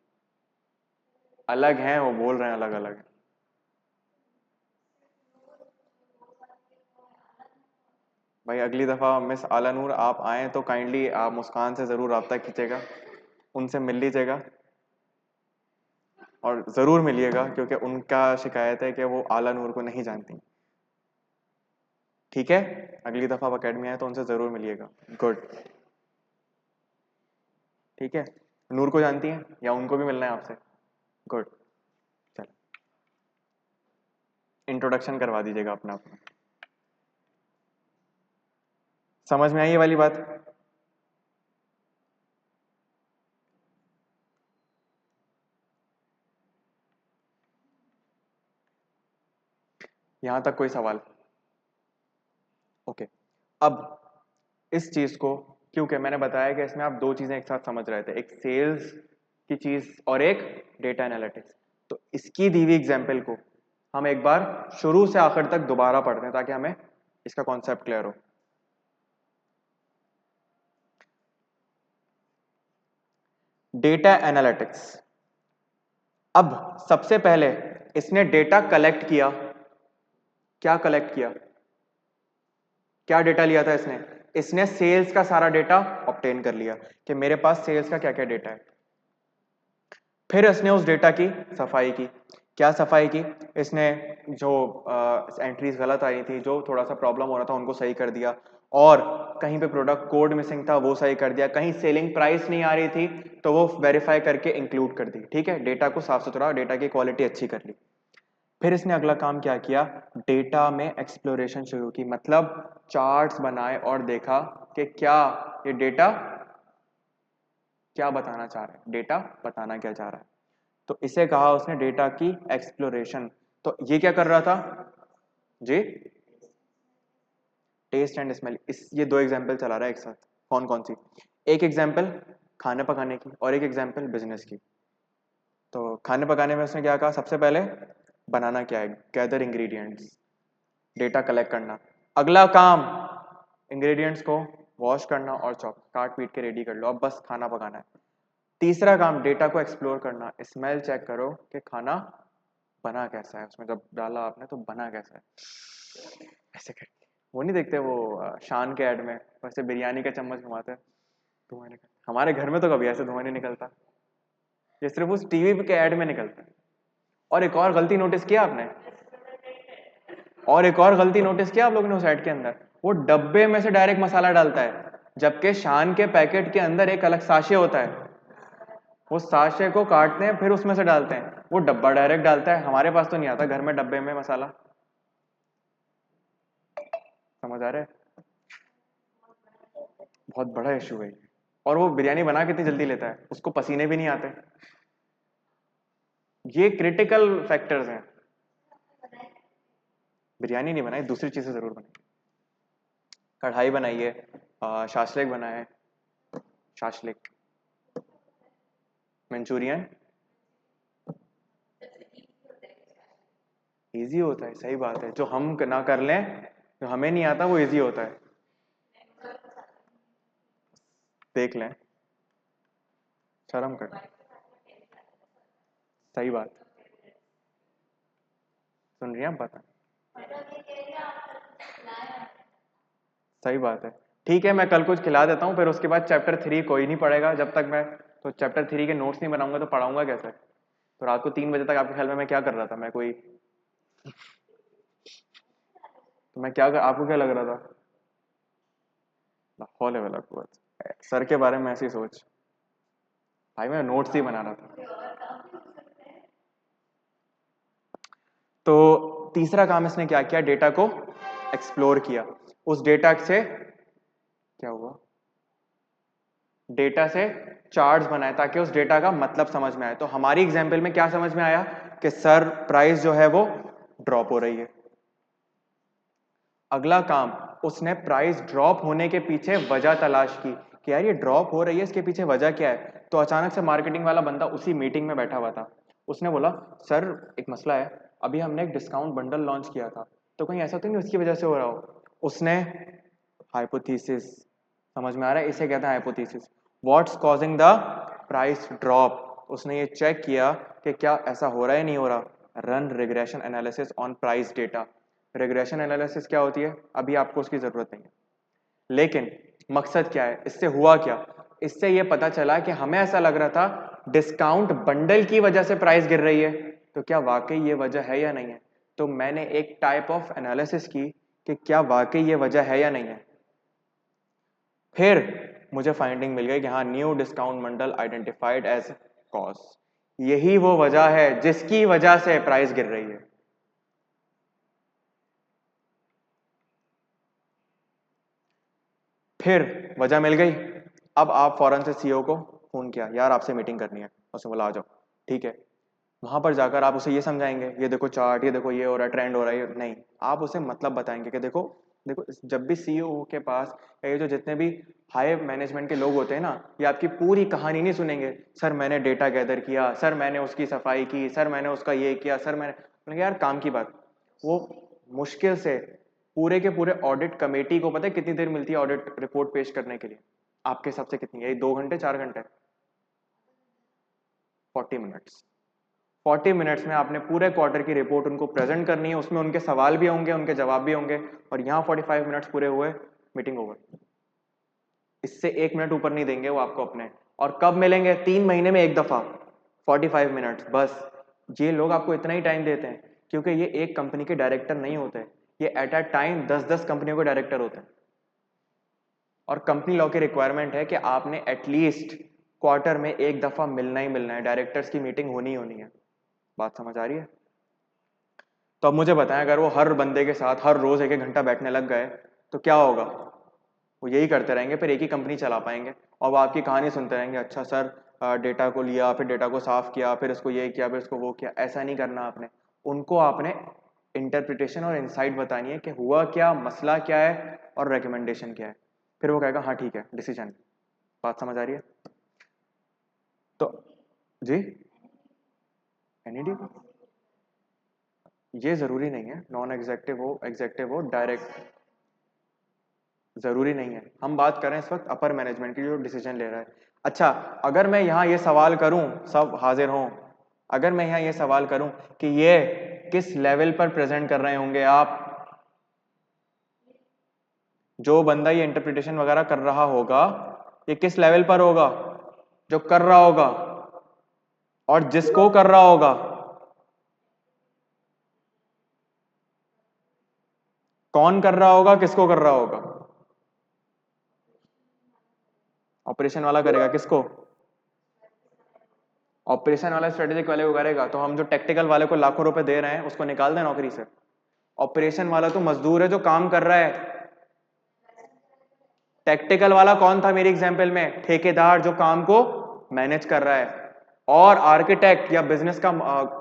अलग हैं, वो बोल रहे हैं अलग अलग है। भाई अगली दफ़ा मिस आला नूर आप आए तो काइंडली आप मुस्कान से ज़रूर रब्ता कीजिएगा, उनसे मिल लीजिएगा और ज़रूर मिलिएगा, क्योंकि उनका शिकायत है कि वो आला नूर को नहीं जानती। ठीक है, अगली दफ़ा आप अकेडमी आए तो उनसे ज़रूर मिलिएगा। गुड। ठीक है, नूर को जानती हैं या उनको भी मिलना है आपसे? गुड। चल, इंट्रोडक्शन करवा दीजिएगा अपना अपना। समझ में आई ये वाली बात? यहां तक कोई सवाल? ओके। अब इस चीज को, क्योंकि मैंने बताया कि इसमें आप दो चीजें एक साथ समझ रहे थे, एक सेल्स की चीज और एक डेटा एनालिटिक्स, तो इसकी दी हुई एग्जाम्पल को हम एक बार शुरू से आखिर तक दोबारा पढ़ते हैं ताकि हमें इसका कॉन्सेप्ट क्लियर हो। Data analytics. अब सबसे पहले इसने डेटा कलेक्ट किया। क्या कलेक्ट किया? क्या डेटा लिया था इसने? इसने सेल्स का सारा डेटा ऑब्टेन कर लिया कि मेरे पास सेल्स का क्या क्या डेटा है। फिर इसने उस डेटा की सफाई की। क्या सफाई की? इसने जो एंट्रीज गलत आई थी, जो थोड़ा सा प्रॉब्लम हो रहा था, उनको सही कर दिया, और कहीं पे प्रोडक्ट कोड मिसिंग था वो सही कर दिया, कहीं सेलिंग प्राइस नहीं आ रही थी तो वो वेरीफाई करके इंक्लूड कर दी। ठीक है, डेटा को साफ सुथरा, डेटा की क्वालिटी अच्छी कर ली। फिर इसने अगला काम क्या किया? डेटा में एक्सप्लोरेशन शुरू की, मतलब चार्ट्स बनाए और देखा कि क्या ये डेटा क्या बताना चाह रहा है, डेटा बताना क्या चाह रहा है। तो इसे कहा उसने डेटा की एक्सप्लोरेशन। तो ये क्या कर रहा था जी? Test and smell. इस ये दो एग्जांपल चला रहा है एक साथ। कौन कौन सी? एक एग्जांपल खाने पकाने की और एक एग्जांपल बिजनेस की। तो खाने पकाने में उसने क्या कहा? सबसे पहले बनाना क्या है, गैदर इंग्रेडिएंट्स, डेटा कलेक्ट करना। अगला काम इंग्रेडिएंट्स को वॉश करना और चॉप काट पीट के रेडी कर लो, अब बस खाना पकाना है। तीसरा काम डेटा को एक्सप्लोर करना, स्मेल चेक करो कि खाना बना कैसा है, उसमें जब डाला आपने तो बना कैसा है। ऐसे करके वो नहीं देखते वो शान के ऐड में वैसे बिरयानी का चम्मच घुमाते हैं, धुआं निकलता। हमारे घर में तो कभी ऐसे धुआं नहीं निकलता, ये सिर्फ उस टीवी के ऐड में निकलता है। और एक और गलती नोटिस किया आपने? और एक और गलती नोटिस किया आप लोगों ने उस ऐड के अंदर? वो डब्बे में से डायरेक्ट मसाला डालता है, जबकि शान के पैकेट के अंदर एक अलग साशे होता है। वो साशे को काटते हैं फिर उसमें से डालते हैं, वो डब्बा डायरेक्ट डालता है। हमारे पास तो नहीं आता घर में डब्बे में मसाला। समझ आ रहा है? बहुत बड़ा इशू है ये। और वो बिरयानी बना कितनी जल्दी लेता है, उसको पसीने भी नहीं आते। ये क्रिटिकल फैक्टर्स हैं। बिरयानी नहीं बनाई, दूसरी चीजें जरूर बनाई। कढ़ाई बनाइए, शाशलिक बनाए, शाशलिक, मंचूरियन। इजी होता है, सही बात है। जो हम ना कर लें, जो हमें नहीं आता वो इजी होता है। देख लें, शर्म कर। सही बात, सुन रही हैं आप? बता, सही बात है। ठीक है, मैं कल कुछ खिला देता हूँ, फिर उसके बाद चैप्टर 3 कोई नहीं पढ़ेगा जब तक मैं, तो चैप्टर 3 के नोट्स नहीं बनाऊंगा तो पढ़ाऊंगा कैसे? तो रात को 3 बजे तक आपके ख्याल में मैं क्या कर रहा था? मैं कोई, तो मैं क्या कर, आपको क्या लग रहा था? हॉल है वाला कुछ सर के बारे में ऐसी सोच। भाई मैं नोट्स ही बना रहा था। तो तीसरा काम इसने क्या किया? डेटा को एक्सप्लोर किया। उस डेटा से क्या हुआ? डेटा से चार्ट्स बनाए ताकि उस डेटा का मतलब समझ में आए। तो हमारी एग्जांपल में क्या समझ में आया कि सर प्राइस जो है वो ड्रॉप हो रही है। अगला काम, उसने प्राइस ड्रॉप होने के पीछे वजह तलाश की कि यार ये ड्रॉप हो रही है, इसके पीछे वजह क्या है। तो अचानक से मार्केटिंग वाला बंदा उसी मीटिंग में बैठा हुआ था। उसने बोला सर एक मसला है, अभी हमने एक डिस्काउंट बंडल लॉन्च किया था, तो कहीं ऐसा तो नहीं उसकी वजह से हो रहा हो। उसने हाइपोथेसिस, समझ में आ रहा है, इसे कहते हैं hypothesis. What's causing the price drop, उसने ये चेक किया कि क्या ऐसा हो रहा है नहीं हो रहा। Run regression analysis on price data. Regression analysis क्या होती है, अभी आपको उसकी जरूरत नहीं है, लेकिन मकसद क्या है, इससे हुआ क्या, इससे ये पता चला कि हमें ऐसा लग रहा था डिस्काउंट बंडल की वजह से प्राइस गिर रही है, तो क्या वाकई ये वजह है या नहीं है। तो मैंने एक टाइप ऑफ एनालिसिस की कि क्या वाकई ये वजह है या नहीं है। फिर मुझे फाइंडिंग मिल गई कि हाँ, new discount bundle identified as cause, यही वो वजह है जिसकी वजह से प्राइस गिर रही है। फिर वजह मिल गई, अब आप फौरन से सीईओ को फोन किया, यार आपसे मीटिंग करनी है, उसने बोला आ जाओ, ठीक है। वहां पर जाकर आप उसे ये समझाएंगे, ये देखो चार्ट, ये देखो ये हो रहा है, ट्रेंड हो रहा है, नहीं, आप उसे मतलब बताएंगे कि देखो देखो, जब भी सीईओ के पास ये जो जितने भी हाई मैनेजमेंट के लोग होते हैं ना, ये आपकी पूरी कहानी नहीं सुनेंगे। सर मैंने डेटा गैदर किया, सर मैंने उसकी सफाई की, सर मैंने उसका ये किया, सर मैंने यार काम की बात। वो मुश्किल से पूरे के पूरे ऑडिट कमेटी को पता है कितनी देर मिलती है ऑडिट रिपोर्ट पेश करने के लिए, आपके हिसाब से कितनी है, 2 घंटे 4 घंटे? 40 मिनट्स। 40 मिनट्स में आपने पूरे क्वार्टर की रिपोर्ट उनको प्रेजेंट करनी है, उसमें उनके सवाल भी होंगे, उनके जवाब भी होंगे, और यहाँ 45 मिनट्स पूरे हुए, मीटिंग ओवर। इससे 1 मिनट ऊपर नहीं देंगे वो आपको अपने। और कब मिलेंगे, 3 महीने में एक दफा, 45 मिनट्स बस। ये लोग आपको इतना ही टाइम देते हैं क्योंकि ये एक कंपनी के डायरेक्टर नहीं होते, ये एट अ टाइम 10-10 कंपनियों के डायरेक्टर होते हैं। और कंपनी लॉ की रिक्वायरमेंट है कि आपने एटलीस्ट क्वार्टर में एक दफा मिलना ही मिलना है, डायरेक्टर्स की मीटिंग होनी ही होनी है। बात समझ आ रही है? तो अब मुझे बताएं, अगर वो हर बंदे के साथ हर रोज 1-1 घंटा बैठने लग गए तो क्या होगा। वो यही करते रहेंगे, फिर एक ही कंपनी चला पाएंगे, और वो आपकी कहानी सुनते रहेंगे, अच्छा सर डेटा को लिया, फिर डेटा को साफ किया, फिर इसको ये किया, फिर इसको वो किया। ऐसा नहीं करना आपने, उनको आपने इंटरप्रिटेशन और इंसाइट बतानी है कि हुआ क्या, मसला क्या है, और रिकमेंडेशन क्या है। फिर वो कहेगा हाँ ठीक है, डिसीजन। बात समझ आ रही है? तो जी, एनईडी ये जरूरी नहीं है, नॉन एग्जेक्टिव हो एग्जेक्टिव हो डायरेक्ट, जरूरी नहीं है। हम बात कर रहे हैं इस वक्त अपर मैनेजमेंट की जो डिसीजन ले रहा है। अच्छा, अगर मैं यहाँ ये सवाल करूं, सब हाजिर हों, अगर मैं यहाँ ये सवाल करूं कि ये किस लेवल पर प्रेजेंट कर रहे होंगे आप, जो बंदा ये इंटरप्रिटेशन वगैरह कर रहा होगा, ये किस लेवल पर होगा, जो कर रहा होगा और जिसको कर रहा होगा। कौन कर रहा होगा, किसको कर रहा होगा? ऑपरेशन वाला करेगा, किसको? ऑपरेशन वाला स्ट्रेटेजिक वाले को करेगा, तो हम जो टेक्निकल वाले को लाखों रुपए दे रहे हैं उसको निकाल दें नौकरी से। ऑपरेशन वाला तो मजदूर है जो काम कर रहा है। टेक्निकल वाला कौन था मेरी एग्जांपल में? ठेकेदार जो काम को मैनेज कर रहा है। और आर्किटेक्ट या बिजनेस का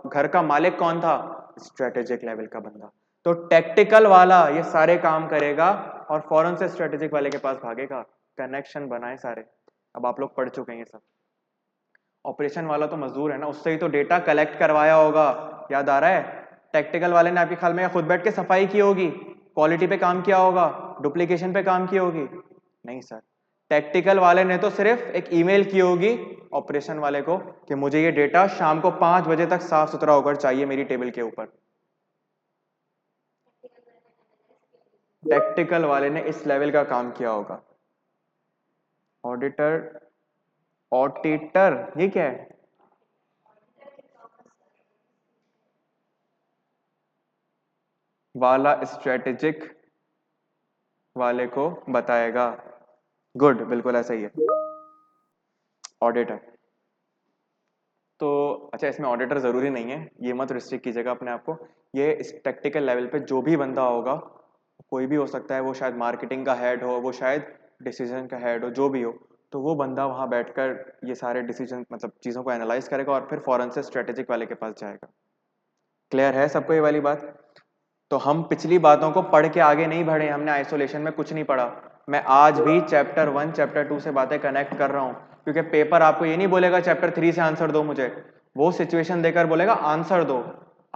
घर का मालिक कौन था? स्ट्रेटेजिक लेवल का बंदा। तो टेक्निकल वाला ये सारे काम करेगा और फौरन से स्ट्रेटेजिक वाले के पास भागेगा। कनेक्शन बनाए सारे, अब आप लोग पढ़ चुके हैं ये सब। ऑपरेशन वाला तो मजदूर है ना, उससे ही तो डेटा कलेक्ट करवाया होगा, याद आ रहा है? टेक्निकल वाले ने आपके ख्याल में खुद बैठ के सफाई की होगी, क्वालिटी पे काम किया होगा, डुप्लीकेशन पे काम की होगी? नहीं सर, टेक्निकल वाले ने तो सिर्फ एक ईमेल की होगी ऑपरेशन वाले को कि मुझे ये डेटा शाम को 5 बजे तक साफ सुथरा होकर चाहिए मेरी टेबल के ऊपर। टेक्निकल वाले ने इस लेवल का काम किया होगा। ऑडिटर, ऑडिटर ये क्या है? वाला स्ट्रेटेजिक वाले को बताएगा। गुड, बिल्कुल ऐसा ही है ऑडिटर। तो अच्छा, इसमें ऑडिटर जरूरी नहीं है, ये मत रिस्ट्रिक्ट कीजिएगा अपने आप को। ये इस टेक्निकल लेवल पे जो भी बंदा होगा, कोई भी हो सकता है, वो शायद मार्केटिंग का हेड हो, वो शायद डिसीजन का हेड हो, जो भी हो, तो वो बंदा वहाँ बैठकर ये सारे डिसीजन मतलब चीज़ों को एनालाइज करेगा और फिर फौरन से स्ट्रेटेजिक वाले के पास जाएगा। क्लियर है सबको ये वाली बात? तो हम पिछली बातों को पढ़ के आगे नहीं बढ़े, हमने आइसोलेशन में कुछ नहीं पढ़ा। मैं आज भी चैप्टर 1 चैप्टर 2 से बातें कनेक्ट कर रहा हूँ, क्योंकि पेपर आपको ये नहीं बोलेगा चैप्टर 3 से आंसर दो मुझे, वो सिचुएशन देकर बोलेगा आंसर दो।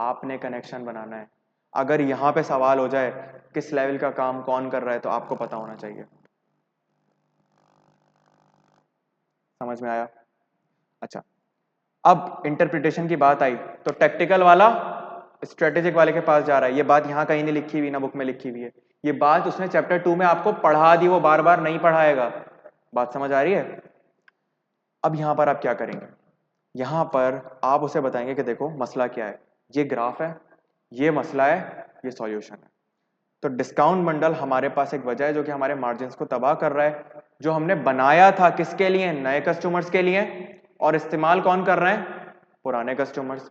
आपने कनेक्शन बनाना है। अगर यहाँ पे सवाल हो जाए किस लेवल का काम कौन कर रहा है तो आपको पता होना चाहिए। समझ में आया? अच्छा, अब इंटरप्रिटेशन की बात आई तो टैक्टिकल वाला स्ट्रेटेजिक वाले के पास जा रहा है। ये बात यहाँ कहीं नहीं लिखी हुई, ना बुक में लिखी हुई है, ये बात उसने चैप्टर 2 में आपको पढ़ा दी, वो बार बार नहीं पढ़ाएगा। बात समझ आ रही है? अब यहां पर आप क्या करेंगे, यहां पर आप उसे बताएंगे कि देखो मसला क्या है, ये ग्राफ है, ये मसला है, ये सॉल्यूशन है। तो डिस्काउंट बंडल हमारे पास एक वजह है जो कि हमारे मार्जिन को तबाह कर रहा है, जो हमने बनाया था किसके लिए, नए कस्टमर्स के लिए, और इस्तेमाल कौन कर रहे हैं, पुराने कस्टमर्स।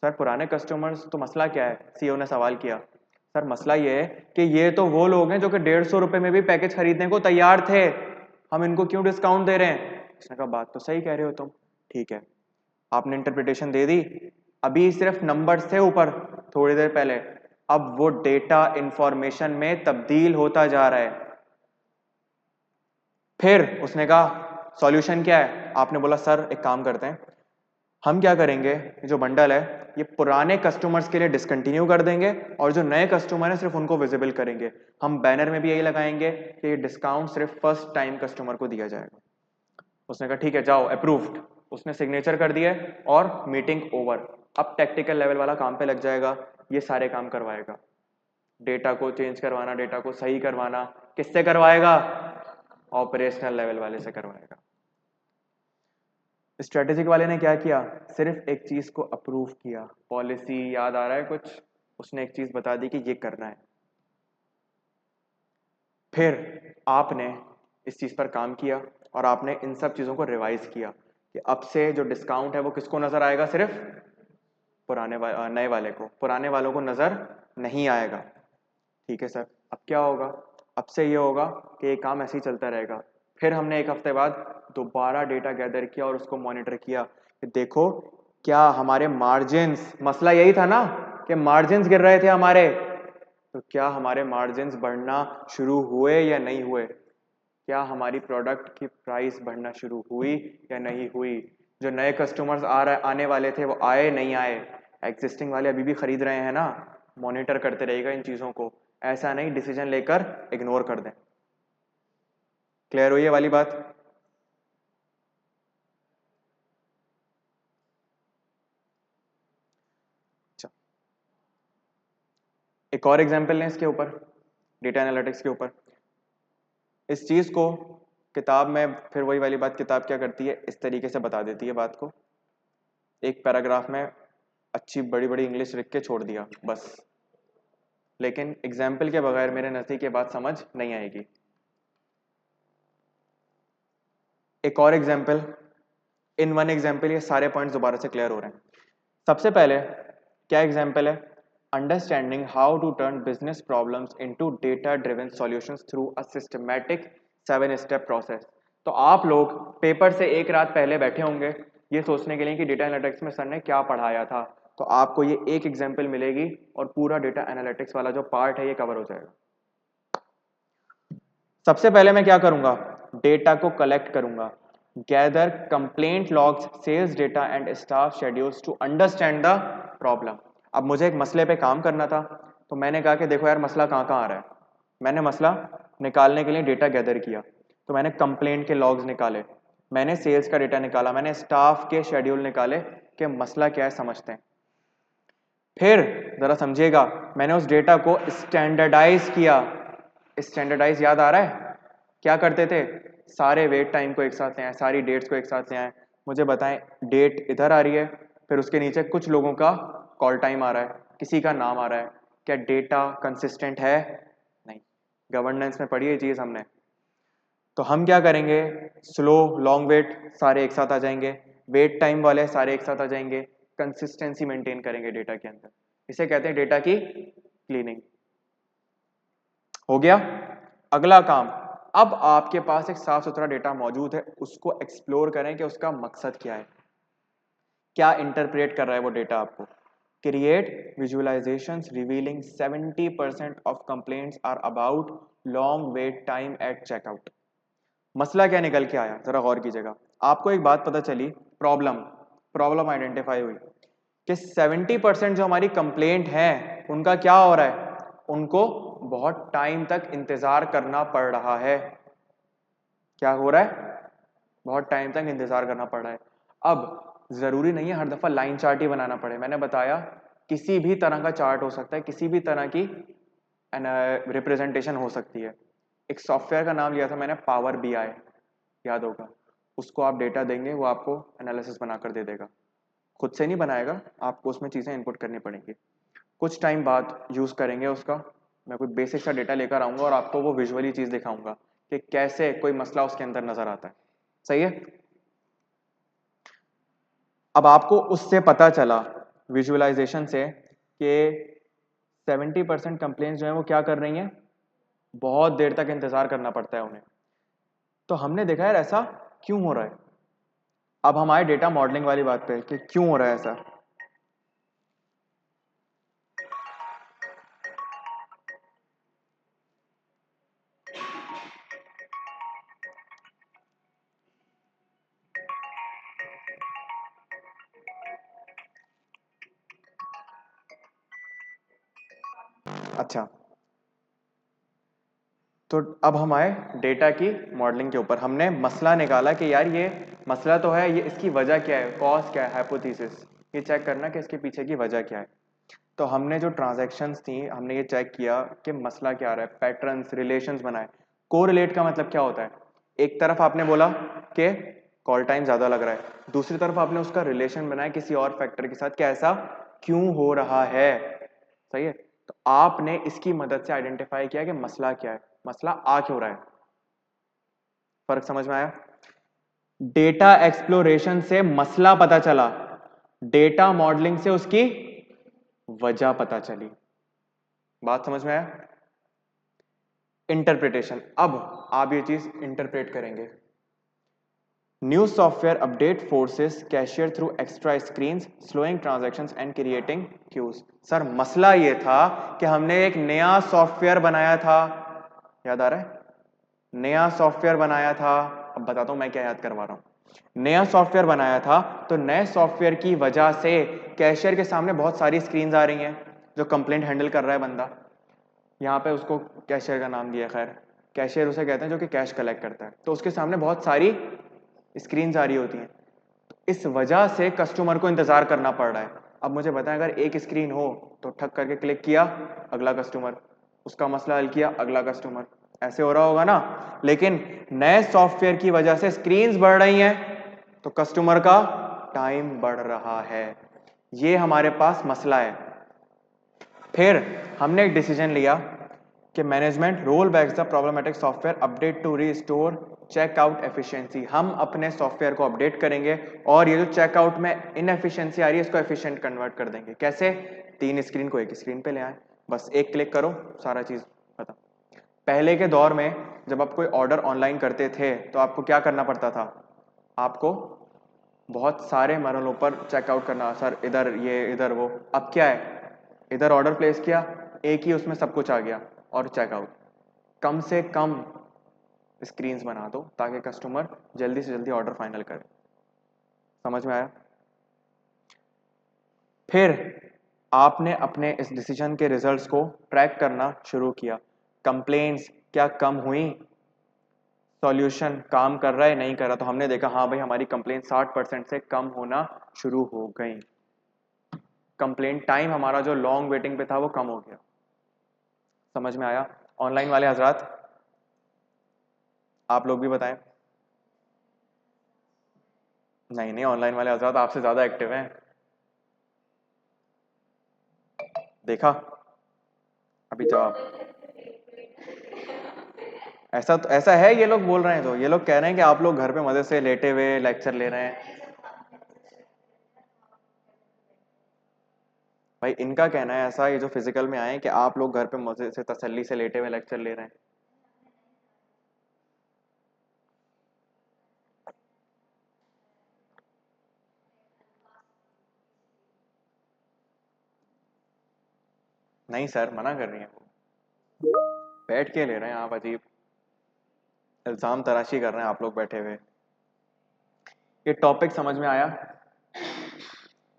सर पुराने कस्टमर्स तो मसला क्या है, सीईओ ने सवाल किया। सर मसला ये है कि ये तो वो लोग हैं जो कि 150 रुपए में भी पैकेज खरीदने को तैयार थे, हम इनको क्यों डिस्काउंट दे रहे हैं। उसने कहा बात तो सही कह रहे हो तुम, ठीक है। आपने इंटरप्रिटेशन दे दी, अभी सिर्फ नंबर से ऊपर थोड़ी देर पहले, अब वो डेटा इंफॉर्मेशन में तब्दील होता जा रहा है। फिर उसने कहा सॉल्यूशन क्या है, आपने बोला सर एक काम करते हैं, हम क्या करेंगे, जो बंडल है ये पुराने कस्टमर्स के लिए डिसकंटिन्यू कर देंगे और जो नए कस्टमर है सिर्फ उनको विजिबल करेंगे। हम बैनर में भी यही लगाएंगे कि ये डिस्काउंट सिर्फ फर्स्ट टाइम कस्टमर को दिया जाएगा। उसने कहा ठीक है जाओ अप्रूव्ड, उसने सिग्नेचर कर दिया और मीटिंग ओवर। अब टेक्निकल लेवल वाला काम पे लग जाएगा, ये सारे काम करवाएगा, डेटा को चेंज करवाना, डेटा को सही करवाना, किससे करवाएगा, ऑपरेशनल लेवल वाले से करवाएगा। स्ट्रेटेजिक वाले ने क्या किया, सिर्फ एक चीज को अप्रूव किया, पॉलिसी याद आ रहा है कुछ, उसने एक चीज बता दी कि ये करना है। फिर आपने इस चीज पर काम किया और आपने इन सब चीजों को रिवाइज किया कि अब से जो डिस्काउंट है वो किसको नजर आएगा, सिर्फ नए वाले को, पुराने वालों को नजर नहीं आएगा। ठीक है सर, अब क्या होगा, अब से ये होगा कि ये काम ऐसे ही चलता रहेगा। फिर हमने एक हफ्ते बाद दोबारा डेटा गैदर किया और उसको मॉनिटर किया कि देखो क्या हमारे मार्जिन्स, मसला यही था ना कि मार्जिन्स गिर रहे थे हमारे, तो क्या हमारे मार्जिन्स बढ़ना शुरू हुए या नहीं हुए, क्या हमारी प्रोडक्ट की प्राइस बढ़ना शुरू हुई या नहीं हुई, जो नए कस्टमर्स आने वाले थे वो आए नहीं आए, एग्जिस्टिंग वाले अभी भी खरीद रहे हैं ना। मॉनिटर करते रहेगा इन चीजों को, ऐसा नहीं डिसीजन लेकर इग्नोर कर दें। क्लियर हुई है वाली बात? अच्छा, एक और एग्जांपल लें इसके ऊपर, डेटा एनालिटिक्स के ऊपर। इस चीज को किताब में फिर वही वाली बात, किताब क्या करती है, इस तरीके से बता देती है बात को, एक पैराग्राफ में अच्छी बड़ी बड़ी इंग्लिश लिख के छोड़ दिया बस, लेकिन एग्जाम्पल के बगैर मेरे नजदीक ये बात समझ नहीं आएगी। एक और एग्जाम्पल, इन वन एग्जाम्पल ये सारे पॉइंट्स दोबारा से क्लियर हो रहे हैं। सबसे पहले क्या एग्जाम्पल है, understanding how to turn business problems into data driven solutions through a systematic 7 step process. तो आप लोग पेपर से एक रात पहले बैठे होंगे ये सोचने के लिए कि डेटा एनालिटिक्स में सर ने क्या पढ़ाया था, तो आपको ये एक एग्जाम्पल मिलेगी और पूरा डेटा एनालिटिक्स वाला जो पार्ट है ये कवर हो जाएगा। सबसे पहले मैं क्या करूंगा, डेटा को कलेक्ट करूंगा, gather complaint logs, sales data and staff schedules to understand the problem. अब मुझे एक मसले पे काम करना था, तो मैंने कहा कि देखो यार मसला कहाँ कहाँ आ रहा है, मैंने मसला निकालने के लिए डेटा गैदर किया, तो मैंने कंप्लेंट के लॉग्स निकाले, मैंने सेल्स का डेटा निकाला, मैंने स्टाफ के शेड्यूल निकाले कि मसला क्या है समझते हैं। फिर जरा समझिएगा, मैंने उस डेटा को स्टैंडर्डाइज किया। स्टैंडर्डाइज याद आ रहा है, क्या करते थे, सारे वेट टाइम को एक साथ ले आए, सारी डेट्स को एक साथ ले आए, मुझे बताएं डेट इधर आ रही है, फिर उसके नीचे कुछ लोगों का कॉल टाइम आ रहा है, किसी का नाम आ रहा है, क्या डेटा कंसिस्टेंट है, नहीं। गवर्नेंस में पढ़ी ये चीज हमने। तो हम क्या करेंगे, स्लो लॉन्ग वेट सारे एक साथ आ जाएंगे, वेट टाइम वाले सारे एक साथ आ जाएंगे, कंसिस्टेंसी मेंटेन करेंगे डेटा के अंदर, इसे कहते हैं डेटा की क्लीनिंग। हो गया। अगला काम, अब आपके पास एक साफ सुथरा डेटा मौजूद है, उसको एक्सप्लोर करें कि उसका मकसद क्या है, क्या इंटरप्रेट कर रहा है वो डेटा आपको। Create visualisations revealing 70% of complaints are about long wait time at checkout. मसला क्या निकल के आया, जरा गौर कीजिएगा। आपको एक बात पता चली, प्रॉब्लम प्रॉब्लम आइडेंटिफाई हुई कि 70% जो हमारी कंप्लेंट है उनका क्या हो रहा है, उनको बहुत टाइम तक इंतजार करना पड़ रहा है। क्या हो रहा है, बहुत टाइम तक इंतजार करना पड़ रहा है। अब जरूरी नहीं है हर दफा लाइन चार्ट ही बनाना पड़े, मैंने बताया किसी भी तरह का चार्ट हो सकता है, किसी भी तरह की रिप्रेजेंटेशन हो सकती है। एक सॉफ्टवेयर का नाम लिया था मैंने, पावर BI, याद होगा। उसको आप डेटा देंगे, वो आपको एनालिसिस बनाकर दे देगा। खुद से नहीं बनाएगा, आपको उसमें चीज़ें इनपुट करनी पड़ेंगी। कुछ टाइम बाद यूज़ करेंगे उसका, मैं कोई बेसिक सा डेटा लेकर आऊँगा और आपको वो विजुअली चीज़ दिखाऊंगा कि कैसे कोई मसला उसके अंदर नज़र आता है। सही है। अब आपको उससे पता चला विजुअलाइजेशन से कि 70% कंप्लेंट्स जो है वो क्या कर रही हैं, बहुत देर तक इंतजार करना पड़ता है उन्हें। तो हमने देखा यार ऐसा क्यों हो रहा है। अब हम आए डेटा मॉडलिंग वाली बात पे कि क्यों हो रहा है ऐसा। अच्छा, तो अब हम आए डेटा की मॉडलिंग के ऊपर। हमने मसला निकाला कि यार ये मसला तो है, ये इसकी वजह क्या है, कॉज क्या है, हाइपोथेसिस, ये चेक करना कि इसके पीछे की वजह क्या है। तो हमने जो ट्रांजैक्शंस थी हमने ये चेक किया कि मसला क्या आ रहा है, पैटर्न्स, रिलेशंस बनाए। कोरिलेट का मतलब क्या होता है, एक तरफ आपने बोला कि कॉल टाइम ज़्यादा लग रहा है, दूसरी तरफ आपने उसका रिलेशन बनाया किसी और फैक्टर के साथ कि ऐसा क्यों हो रहा है। सही है। तो आपने इसकी मदद से आइडेंटिफाई किया कि मसला क्या है, मसला आ क्यों रहा है। फर्क समझ में आया। डेटा एक्सप्लोरेशन से मसला पता चला, डेटा मॉडलिंग से उसकी वजह पता चली। बात समझ में आया। इंटरप्रिटेशन, अब आप ये चीज इंटरप्रेट करेंगे। New software update forces cashier through extra screen, slowing transactions and creating queues. Sir मसला ये था कि हमने एक नया सॉफ्टवेयर बनाया था, याद आ रहा है, नया सॉफ्टवेयर बनाया था। अब बताता हूं मैं क्या याद करवा रहा हूं। नया सॉफ्टवेयर बनाया था, तो नए सॉफ्टवेयर की वजह से कैशियर के सामने बहुत सारी स्क्रीन आ रही हैं, जो कंप्लेंट हैंडल कर रहा है बंदा, यहाँ पे उसको कैशियर का नाम दिया, खैर कैशियर उसे कहते हैं जो कि कैश कलेक्ट करता है। तो उसके सामने बहुत सारी स्क्रीन आ रही होती हैं, इस वजह से कस्टमर को इंतजार करना पड़ रहा है। अब मुझे बताएं, अगर एक स्क्रीन हो तो ठक करके क्लिक किया, अगला कस्टमर, उसका मसला हल किया, अगला कस्टमर, ऐसे हो रहा होगा ना। लेकिन नए सॉफ्टवेयर की वजह से स्क्रीन्स बढ़ रही हैं, तो कस्टमर का टाइम बढ़ रहा है। ये हमारे पास मसला है। फिर हमने एक डिसीजन लिया कि management roll back the problematic software update to restore checkout efficiency. हम अपने सॉफ्टवेयर को अपडेट करेंगे और ये जो चेकआउट में इनएफिशिएंसी आ रही है इसको एफिशिएंट कन्वर्ट कर देंगे। कैसे, 3 स्क्रीन को एक स्क्रीन पे ले आए, बस एक क्लिक करो सारा चीज पता। पहले के दौर में जब आप कोई ऑर्डर ऑनलाइन करते थे तो आपको क्या करना पड़ता था, आपको बहुत सारे मरलों पर चेकआउट करना, सर इधर ये इधर वो। अब क्या है, इधर ऑर्डर प्लेस किया, एक ही उसमें सब कुछ आ गया और चेकआउट। कम से कम स्क्रीन्स बना दो ताकि कस्टमर जल्दी से जल्दी ऑर्डर फाइनल करे। समझ में आया। फिर आपने अपने इस डिसीजन के रिजल्ट्स को ट्रैक करना शुरू किया। कंप्लेंट्स क्या कम हुई, सॉल्यूशन काम कर रहा है नहीं कर रहा। तो हमने देखा हाँ भाई हमारी कंप्लेंट 60% से कम होना शुरू हो गई। कंप्लेंट टाइम हमारा जो लॉन्ग वेटिंग पे था वो कम हो गया। समझ में आया। ऑनलाइन वाले हजरात आप लोग भी बताएं। नहीं नहीं, ऑनलाइन वाले हजरात आपसे ज्यादा एक्टिव हैं, देखा अभी जवाब। ऐसा तो ऐसा है, ये लोग बोल रहे हैं, तो ये लोग कह रहे हैं कि आप लोग घर पे मजे से लेटे हुए लेक्चर ले रहे हैं। भाई इनका कहना है ऐसा, ये जो फिजिकल में आए हैं, कि आप लोग घर पे मजे से तसल्ली से लेटे हुए लेक्चर ले रहे हैं। नहीं सर, मना कर रही हैं वो, बैठ के ले रहे हैं। आप अजीब इल्जाम तराशी कर रहे हैं आप लोग बैठे हुए। ये टॉपिक समझ में आया।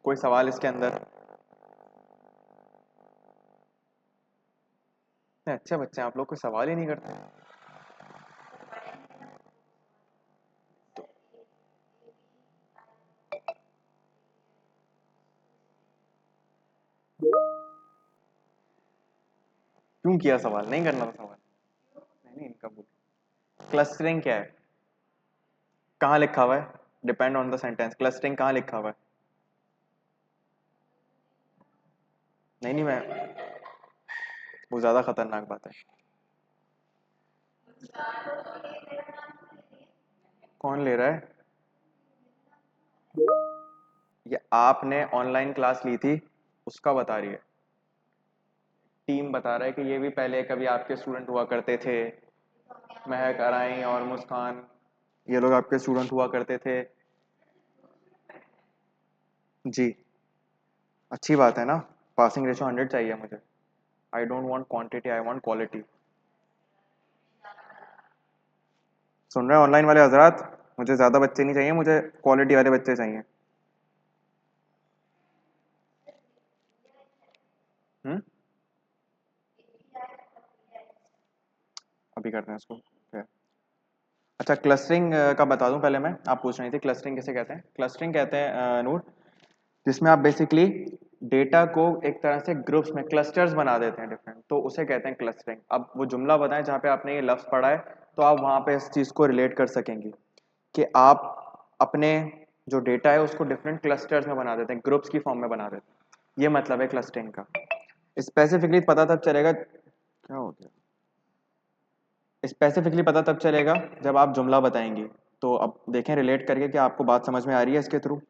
कोई सवाल इसके अंदर? इतने अच्छे बच्चे हैं आप लोग, कोई सवाल ही नहीं करते। क्यों किया सवाल? नहीं करना था सवाल। नहीं नहीं, इनका बोल। क्लस्टरिंग क्या है? कहाँ लिखा हुआ है? Depend on the sentence. Clustering कहाँ लिखा हुआ है? नहीं नहीं, मैं वो ज्यादा खतरनाक बात है। कौन ले रहा है? ये आपने ऑनलाइन क्लास ली थी उसका बता रही है। टीम बता रहा है कि ये भी पहले कभी आपके स्टूडेंट हुआ करते थे। महक, अराई और मुस्कान, ये लोग आपके स्टूडेंट हुआ करते थे। जी, अच्छी बात है ना। पासिंग रेशो 100 चाहिए मुझे। I don't want quantity, I want quality. सुन रहे हैं ऑनलाइन वाले हजरात? मुझे ज़्यादा बच्चे नहीं चाहिए, मुझे क्वालिटी वाले बच्चे चाहिए। हम्म, अभी करते हैं इसको। अच्छा, क्लस्टरिंग का बता दूं पहले मैं। आप पूछ रही थी क्लस्टरिंग किसे कहते हैं। क्लस्टरिंग कहते हैं नूर, जिसमें आप बेसिकली डेटा को एक तरह से ग्रुप्स में क्लस्टर्स बना देते हैं डिफरेंट, तो उसे कहते हैं क्लस्टरिंग। अब वो जुमला बताएं जहाँ पे आपने ये लफ्ज़ पढ़ा है, तो आप वहाँ पे इस चीज़ को रिलेट कर सकेंगे कि आप अपने जो डेटा है उसको डिफरेंट क्लस्टर्स में बना देते हैं, ग्रुप्स की फॉर्म में बना देते हैं। ये मतलब है क्लस्टरिंग का। स्पेसिफिकली पता तब चलेगा, क्या हो गया, स्पेसिफिकली पता तब चलेगा जब आप जुमला बताएंगी। तो अब देखें रिलेट करके कि आपको बात समझ में आ रही है इसके थ्रू।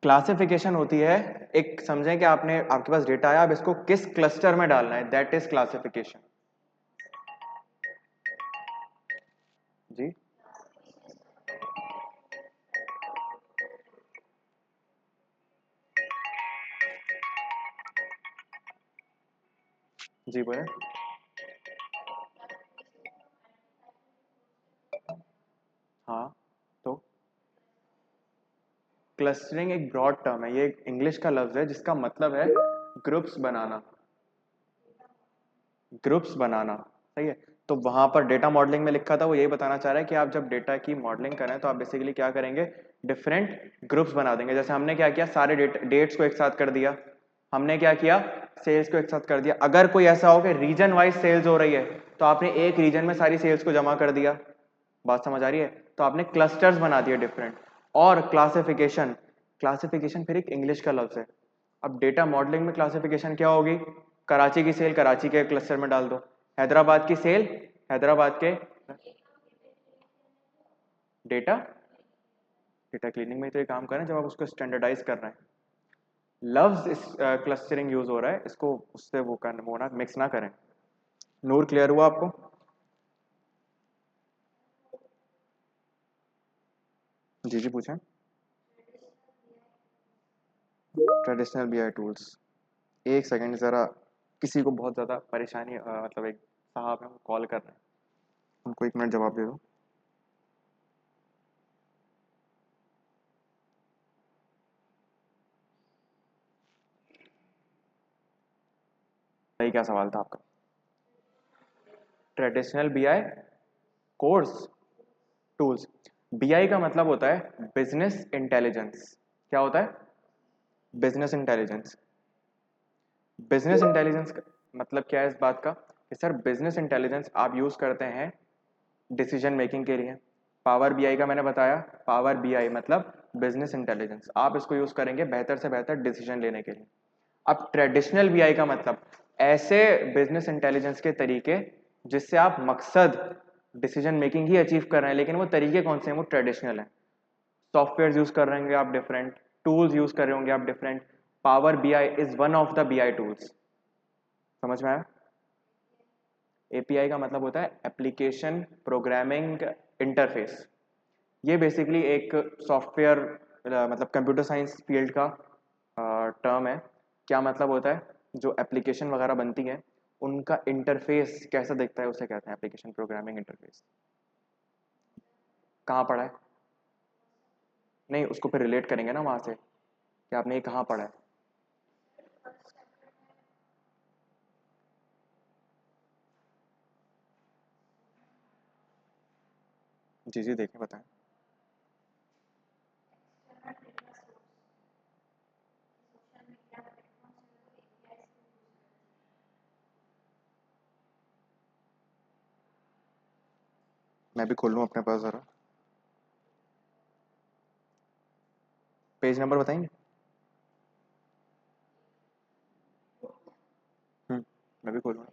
क्लासिफिकेशन होती है, एक समझें कि आपने, आपके पास डेटा है, आप इसको किस क्लस्टर में डालना है, दैट इज क्लासिफिकेशन। जी जी बोले। हाँ, तो क्लस्टरिंग एक ब्रॉड टर्म है, ये एक इंग्लिश का लफ्ज है जिसका मतलब है ग्रुप्स बनाना। ग्रुप्स बनाना, सही है। तो वहां पर डेटा मॉडलिंग में लिखा था, वो यही बताना चाह रहा है कि आप जब डेटा की मॉडलिंग करें तो आप बेसिकली क्या करेंगे, डिफरेंट ग्रुप्स बना देंगे। जैसे हमने क्या किया, सारे डेट्स को एक साथ कर दिया। हमने क्या किया, सेल्स को एक साथ कर दिया। अगर कोई ऐसा हो कि रीजन वाइज सेल्स हो रही है, तो आपने एक रीजन में सारी सेल्स को जमा कर दिया। बात समझ आ रही है? तो आपने क्लस्टर्स बना दिए डिफरेंट। और क्लासिफिकेशन, क्लासिफिकेशन फिर एक इंग्लिश का लफ्ज है। अब डेटा मॉडलिंग में क्लासिफिकेशन क्या होगी, कराची की सेल कराची के क्लस्टर में डाल दो, हैदराबाद की सेल हैदराबाद के। डेटा डेटा क्लीनिंग में तो ये काम करें जब आप उसको स्टैंडर्डाइज कर रहे हैं। लव्स इस क्लस्टरिंग यूज हो रहा है, इसको उससे वो करना, वो ना मिक्स ना करें। नूर, क्लियर हुआ आपको? जी जी पूछें। ट्रेडिशनल बीआई टूल्स, एक सेकंड ज़रा, किसी को बहुत ज़्यादा परेशानी मतलब एक साहब हैं, वो कॉल कर रहे हैं, उनको 1 मिनट जवाब दे दो। सही, क्या सवाल था आपका? Traditional BI course tools. BI का मतलब होता है बिजनेस इंटेलिजेंस। क्या होता है? Business intelligence. बिजनेस इंटेलिजेंस का मतलब क्या है इस बात का, कि सर बिजनेस इंटेलिजेंस आप यूज करते हैं डिसीजन मेकिंग के लिए। पावर बीआई का मैंने बताया, पावर बीआई मतलब बिजनेस इंटेलिजेंस, आप इसको यूज करेंगे बेहतर से बेहतर डिसीजन लेने के लिए। अब ट्रेडिशनल बीआई का मतलब ऐसे बिजनेस इंटेलिजेंस के तरीके जिससे आप मकसद डिसीजन मेकिंग ही अचीव कर रहे हैं, लेकिन वो तरीके कौन से हैं, वो ट्रेडिशनल हैं। सॉफ्टवेयर यूज कर रहे होंगे आप डिफरेंट, टूल्स यूज कर रहे होंगे आप different. Power BI is one of the BI tools. समझ में आया? एपीआई का मतलब होता है एप्लीकेशन प्रोग्रामिंग इंटरफेस। ये बेसिकली एक सॉफ्टवेयर मतलब कंप्यूटर साइंस फील्ड का टर्म है। क्या मतलब होता है, जो एप्लीकेशन वगैरह बनती है उनका इंटरफेस कैसा दिखता है उसे कहते हैं एप्लीकेशन प्रोग्रामिंग इंटरफेस। कहाँ पढ़ा है? नहीं, उसको फिर रिलेट करेंगे ना वहाँ से कि आपने ये कहाँ पढ़ा है। जी जी देखें, बताएं। मैं भी खोल लूँ अपने पास ज़रा, पेज नंबर बताएंगे। मैं भी खोलूँगा।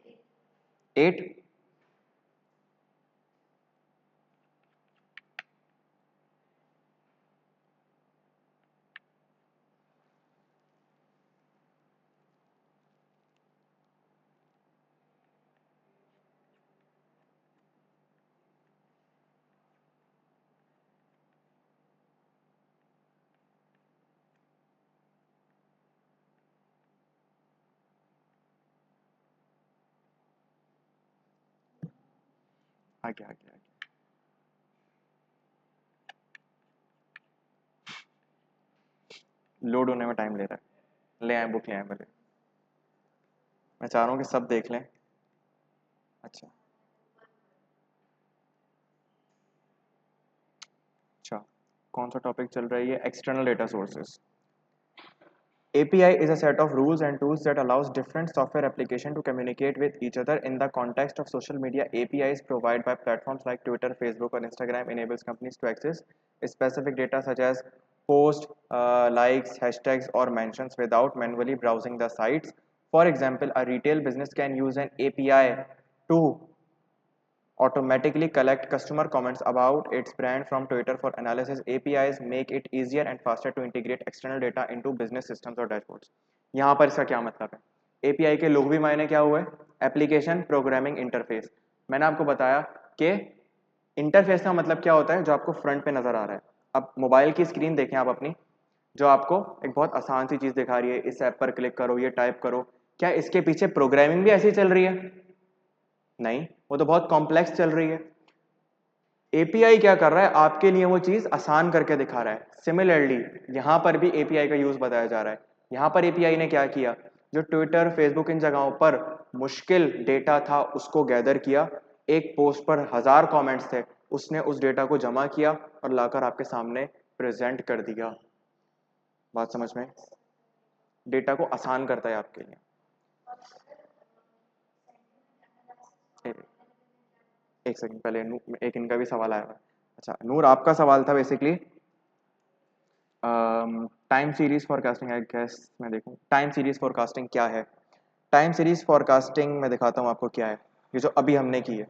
8। आगे आगे आगे, लोड होने में टाइम ले रहा है। ले आए बुक, ले आए पहले। मैं चाह रहा हूँ कि सब देख लें। अच्छा अच्छा, कौन सा टॉपिक चल रहा है ये? External data sources. API is a set of rules and tools that allows different software application to communicate with each other in the context of social media. APIs provided by platforms like Twitter, Facebook, or Instagram enables companies to access specific data such as posts, likes, hashtags, or mentions without manually browsing the sites. For example, a retail business can use an API to automatically collect customer comments about its brand from Twitter for analysis. APIs make it easier and faster to integrate external data into business systems और dashboards. यहाँ पर इसका क्या मतलब है? API के लोग भी मायने क्या हुए? Application programming interface. मैंने आपको बताया कि इंटरफेस का मतलब क्या होता है, जो आपको फ्रंट पे नजर आ रहा है। अब मोबाइल की स्क्रीन देखें आप अपनी, जो आपको एक बहुत आसान सी चीज दिखा रही है, इस ऐप पर क्लिक करो, ये टाइप करो। क्या इसके पीछे प्रोग्रामिंग भी ऐसी चल रही है? नहीं, वो तो बहुत कॉम्प्लेक्स चल रही है। एपीआई क्या कर रहा है, आपके लिए वो चीज आसान करके दिखा रहा है। सिमिलरली यहां पर भी एपीआई का यूज बताया जा रहा है। यहां पर एपीआई ने क्या किया, जो ट्विटर फेसबुक इन जगहों पर मुश्किल डेटा था उसको गैदर किया। एक पोस्ट पर 1000 कमेंट्स थे, उसने उस डेटा को जमा किया और लाकर आपके सामने प्रेजेंट कर दिया। बात समझ में? डेटा को आसान करता है आपके लिए। एक सेकंड पहले एक इनका भी सवाल आया था। अच्छा नूर, आपका सवाल था basically time series forecasting. I guess मैं देखूं टाइम सीरीज फॉरकास्टिंग क्या है। टाइम सीरीज फॉरकास्टिंग मैं दिखाता हूं आपको क्या है। ये जो अभी हमने की है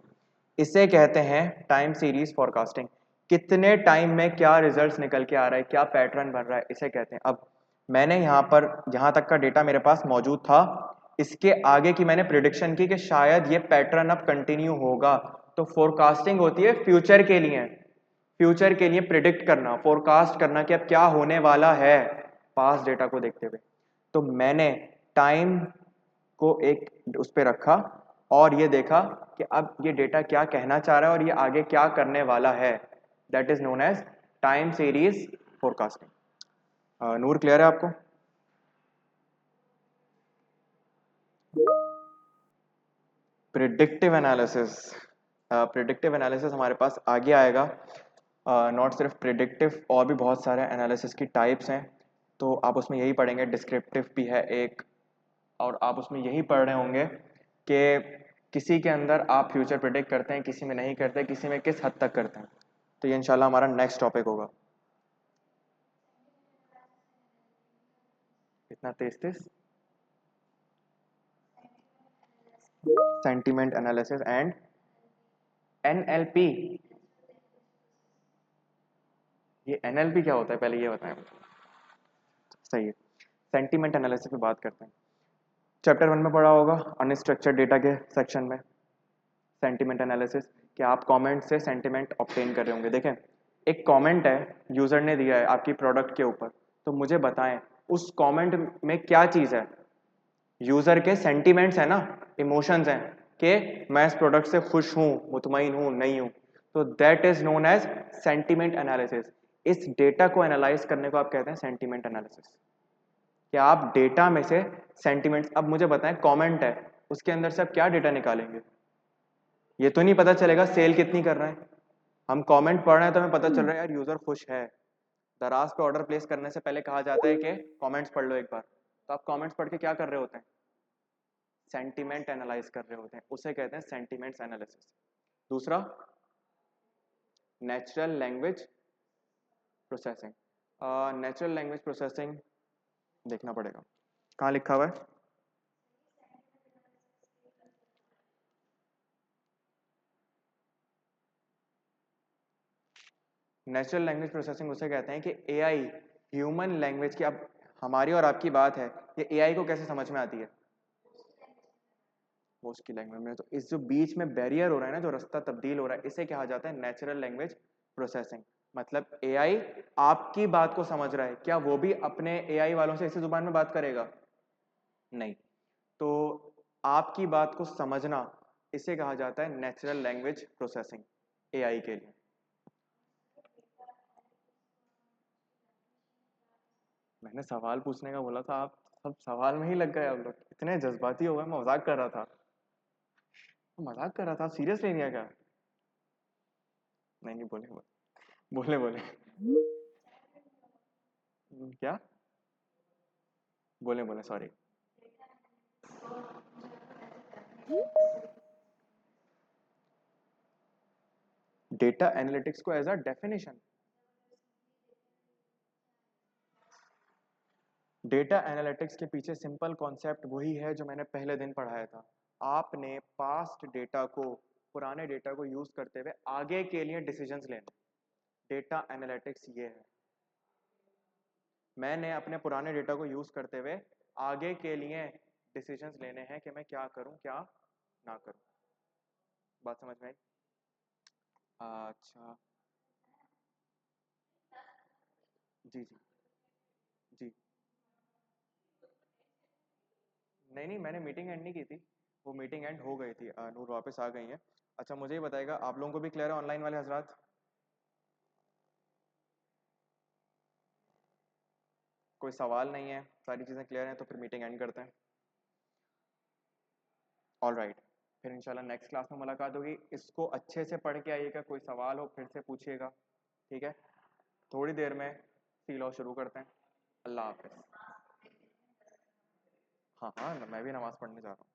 इसे कहते हैं टाइम सीरीज फॉरकास्टिंग। कितने टाइम में क्या रिजल्ट्स निकल के आ रहा है, क्या पैटर्न बन रहा है, इसे कहते हैं। अब मैंने यहाँ पर यहाँ तक का डेटा मेरे पास मौजूद था, इसके आगे की मैंने प्रिडिक्शन की कि शायद ये पैटर्न अब कंटिन्यू होगा। तो फोरकास्टिंग होती है फ्यूचर के लिए। फ्यूचर के लिए प्रिडिक्ट करना, फोरकास्ट करना कि अब क्या होने वाला है पास्ट डेटा को देखते हुए। तो मैंने टाइम को एक उस पर रखा और ये देखा कि अब ये डेटा क्या कहना चाह रहा है और ये आगे क्या करने वाला है। That is known as time series forecasting. Noor clear है आपको? Predictive analysis. प्रिडिक्टिव एनालिसिस हमारे पास आगे आएगा। नॉट सिर्फ प्रिडिक्टिव, और भी बहुत सारे एनालिसिस की टाइप्स हैं। तो आप उसमें यही पढ़ेंगे, डिस्क्रिप्टिव भी है एक, और आप उसमें यही पढ़ रहे होंगे कि किसी के अंदर आप फ्यूचर प्रिडिक्ट करते हैं, किसी में नहीं करते, किसी में किस हद तक करते हैं। तो ये इंशाल्लाह हमारा नेक्स्ट टॉपिक होगा। इतना तेज तेज? Sentiment analysis and NLP. ये एनएलपी क्या होता है पहले ये बताएं मुझे। सही है, सेंटिमेंट एनालिसिस पे बात करते हैं। चैप्टर 1 में पढ़ा होगा अनस्ट्रक्चर्ड डेटा के सेक्शन में सेंटिमेंट एनालिसिस, कि आप कमेंट से सेंटिमेंट ऑब्टेन कर रहे होंगे। देखें, एक कमेंट है यूजर ने दिया है आपकी प्रोडक्ट के ऊपर, तो मुझे बताएं उस कमेंट में क्या चीज़ है। यूजर के सेंटिमेंट्स है ना, इमोशंस हैं कि मैं इस प्रोडक्ट से खुश हूं, मुतमईन हूं, नहीं हूं, तो that is known as sentiment analysis. इस डेटा को एनालाइज करने को आप कहते हैं सेंटिमेंट एनालिसिस। कि आप डेटा में से सेंटिमेंट्स, अब मुझे बताएं कमेंट है, उसके अंदर से आप क्या डेटा निकालेंगे? ये तो नहीं पता चलेगा सेल कितनी कर रहे हैं। हम कमेंट पढ़ रहे हैं तो हमें पता चल रहा है यार यूजर खुश है। दराज पे ऑर्डर प्लेस करने से पहले कहा जाता है कि कमेंट्स पढ़ लो एक बार, तो आप कमेंट्स पढ़ के क्या कर रहे होते हैं? सेंटिमेंट एनालाइज कर रहे होते हैं, उसे कहते हैं सेंटिमेंट्स एनालिसिस। दूसरा, natural language processing. Natural language processing देखना पड़ेगा कहाँ लिखा हुआ है। नेचुरल लैंग्वेज प्रोसेसिंग उसे कहते हैं कि एआई ह्यूमन लैंग्वेज की, अब हमारी और आपकी बात है, ये एआई को कैसे समझ में आती है? वो उसकी लैंग्वेज में। तो इस जो बीच में बैरियर हो रहा है ना, जो रास्ता तब्दील हो रहा है, इसे कहा जाता है नेचुरल लैंग्वेज प्रोसेसिंग। मतलब एआई आपकी बात को समझ रहा है, क्या वो भी अपने एआई वालों से इसी जुबान में बात करेगा? नहीं। तो आपकी बात को समझना, इसे कहा जाता है नेचुरल लैंग्वेज प्रोसेसिंग एआई के लिए। मैंने सवाल पूछने का बोला था, आप सब सवाल में ही लग गए। आप लोग इतने जज्बाती हो गए, मैं मजाक कर रहा था। मजाक कर रहा था, सीरियस ले लिया क्या? नहीं नहीं, बोले बोले बोले क्या? बोले बोले, सॉरी। डेटा एनालिटिक्स को as a definition, data analytics के पीछे सिंपल कॉन्सेप्ट वही है जो मैंने पहले दिन पढ़ाया था। आपने पास्ट डेटा को, पुराने डेटा को यूज करते हुए आगे के लिए डिसीजंस लेने, डेटा एनालिटिक्स ये है। मैंने अपने पुराने डेटा को यूज करते हुए आगे के लिए डिसीजंस लेने हैं कि मैं क्या करूं, क्या ना करूं। बात समझ में आई? अच्छा। जी जी जी। नहीं नहीं, मैंने मीटिंग एंड नहीं की थी, वो मीटिंग एंड हो गई थी, नूर वापस आ गई है। अच्छा, मुझे ये बताएगा, आप लोगों को भी क्लियर है ऑनलाइन वाले हजरात? कोई सवाल नहीं है, सारी चीज़ें क्लियर हैं, तो फिर मीटिंग एंड करते हैं। ऑल राइट, फिर इंशाल्लाह नेक्स्ट क्लास में मुलाकात होगी। इसको अच्छे से पढ़ के आइएगा, कोई सवाल हो फिर से पूछिएगा, ठीक है? थोड़ी देर में सी लॉ शुरू करते हैं। अल्लाह हाफिज़। हाँ हाँ, मैं भी नमाज़ पढ़ने जा रहा हूँ।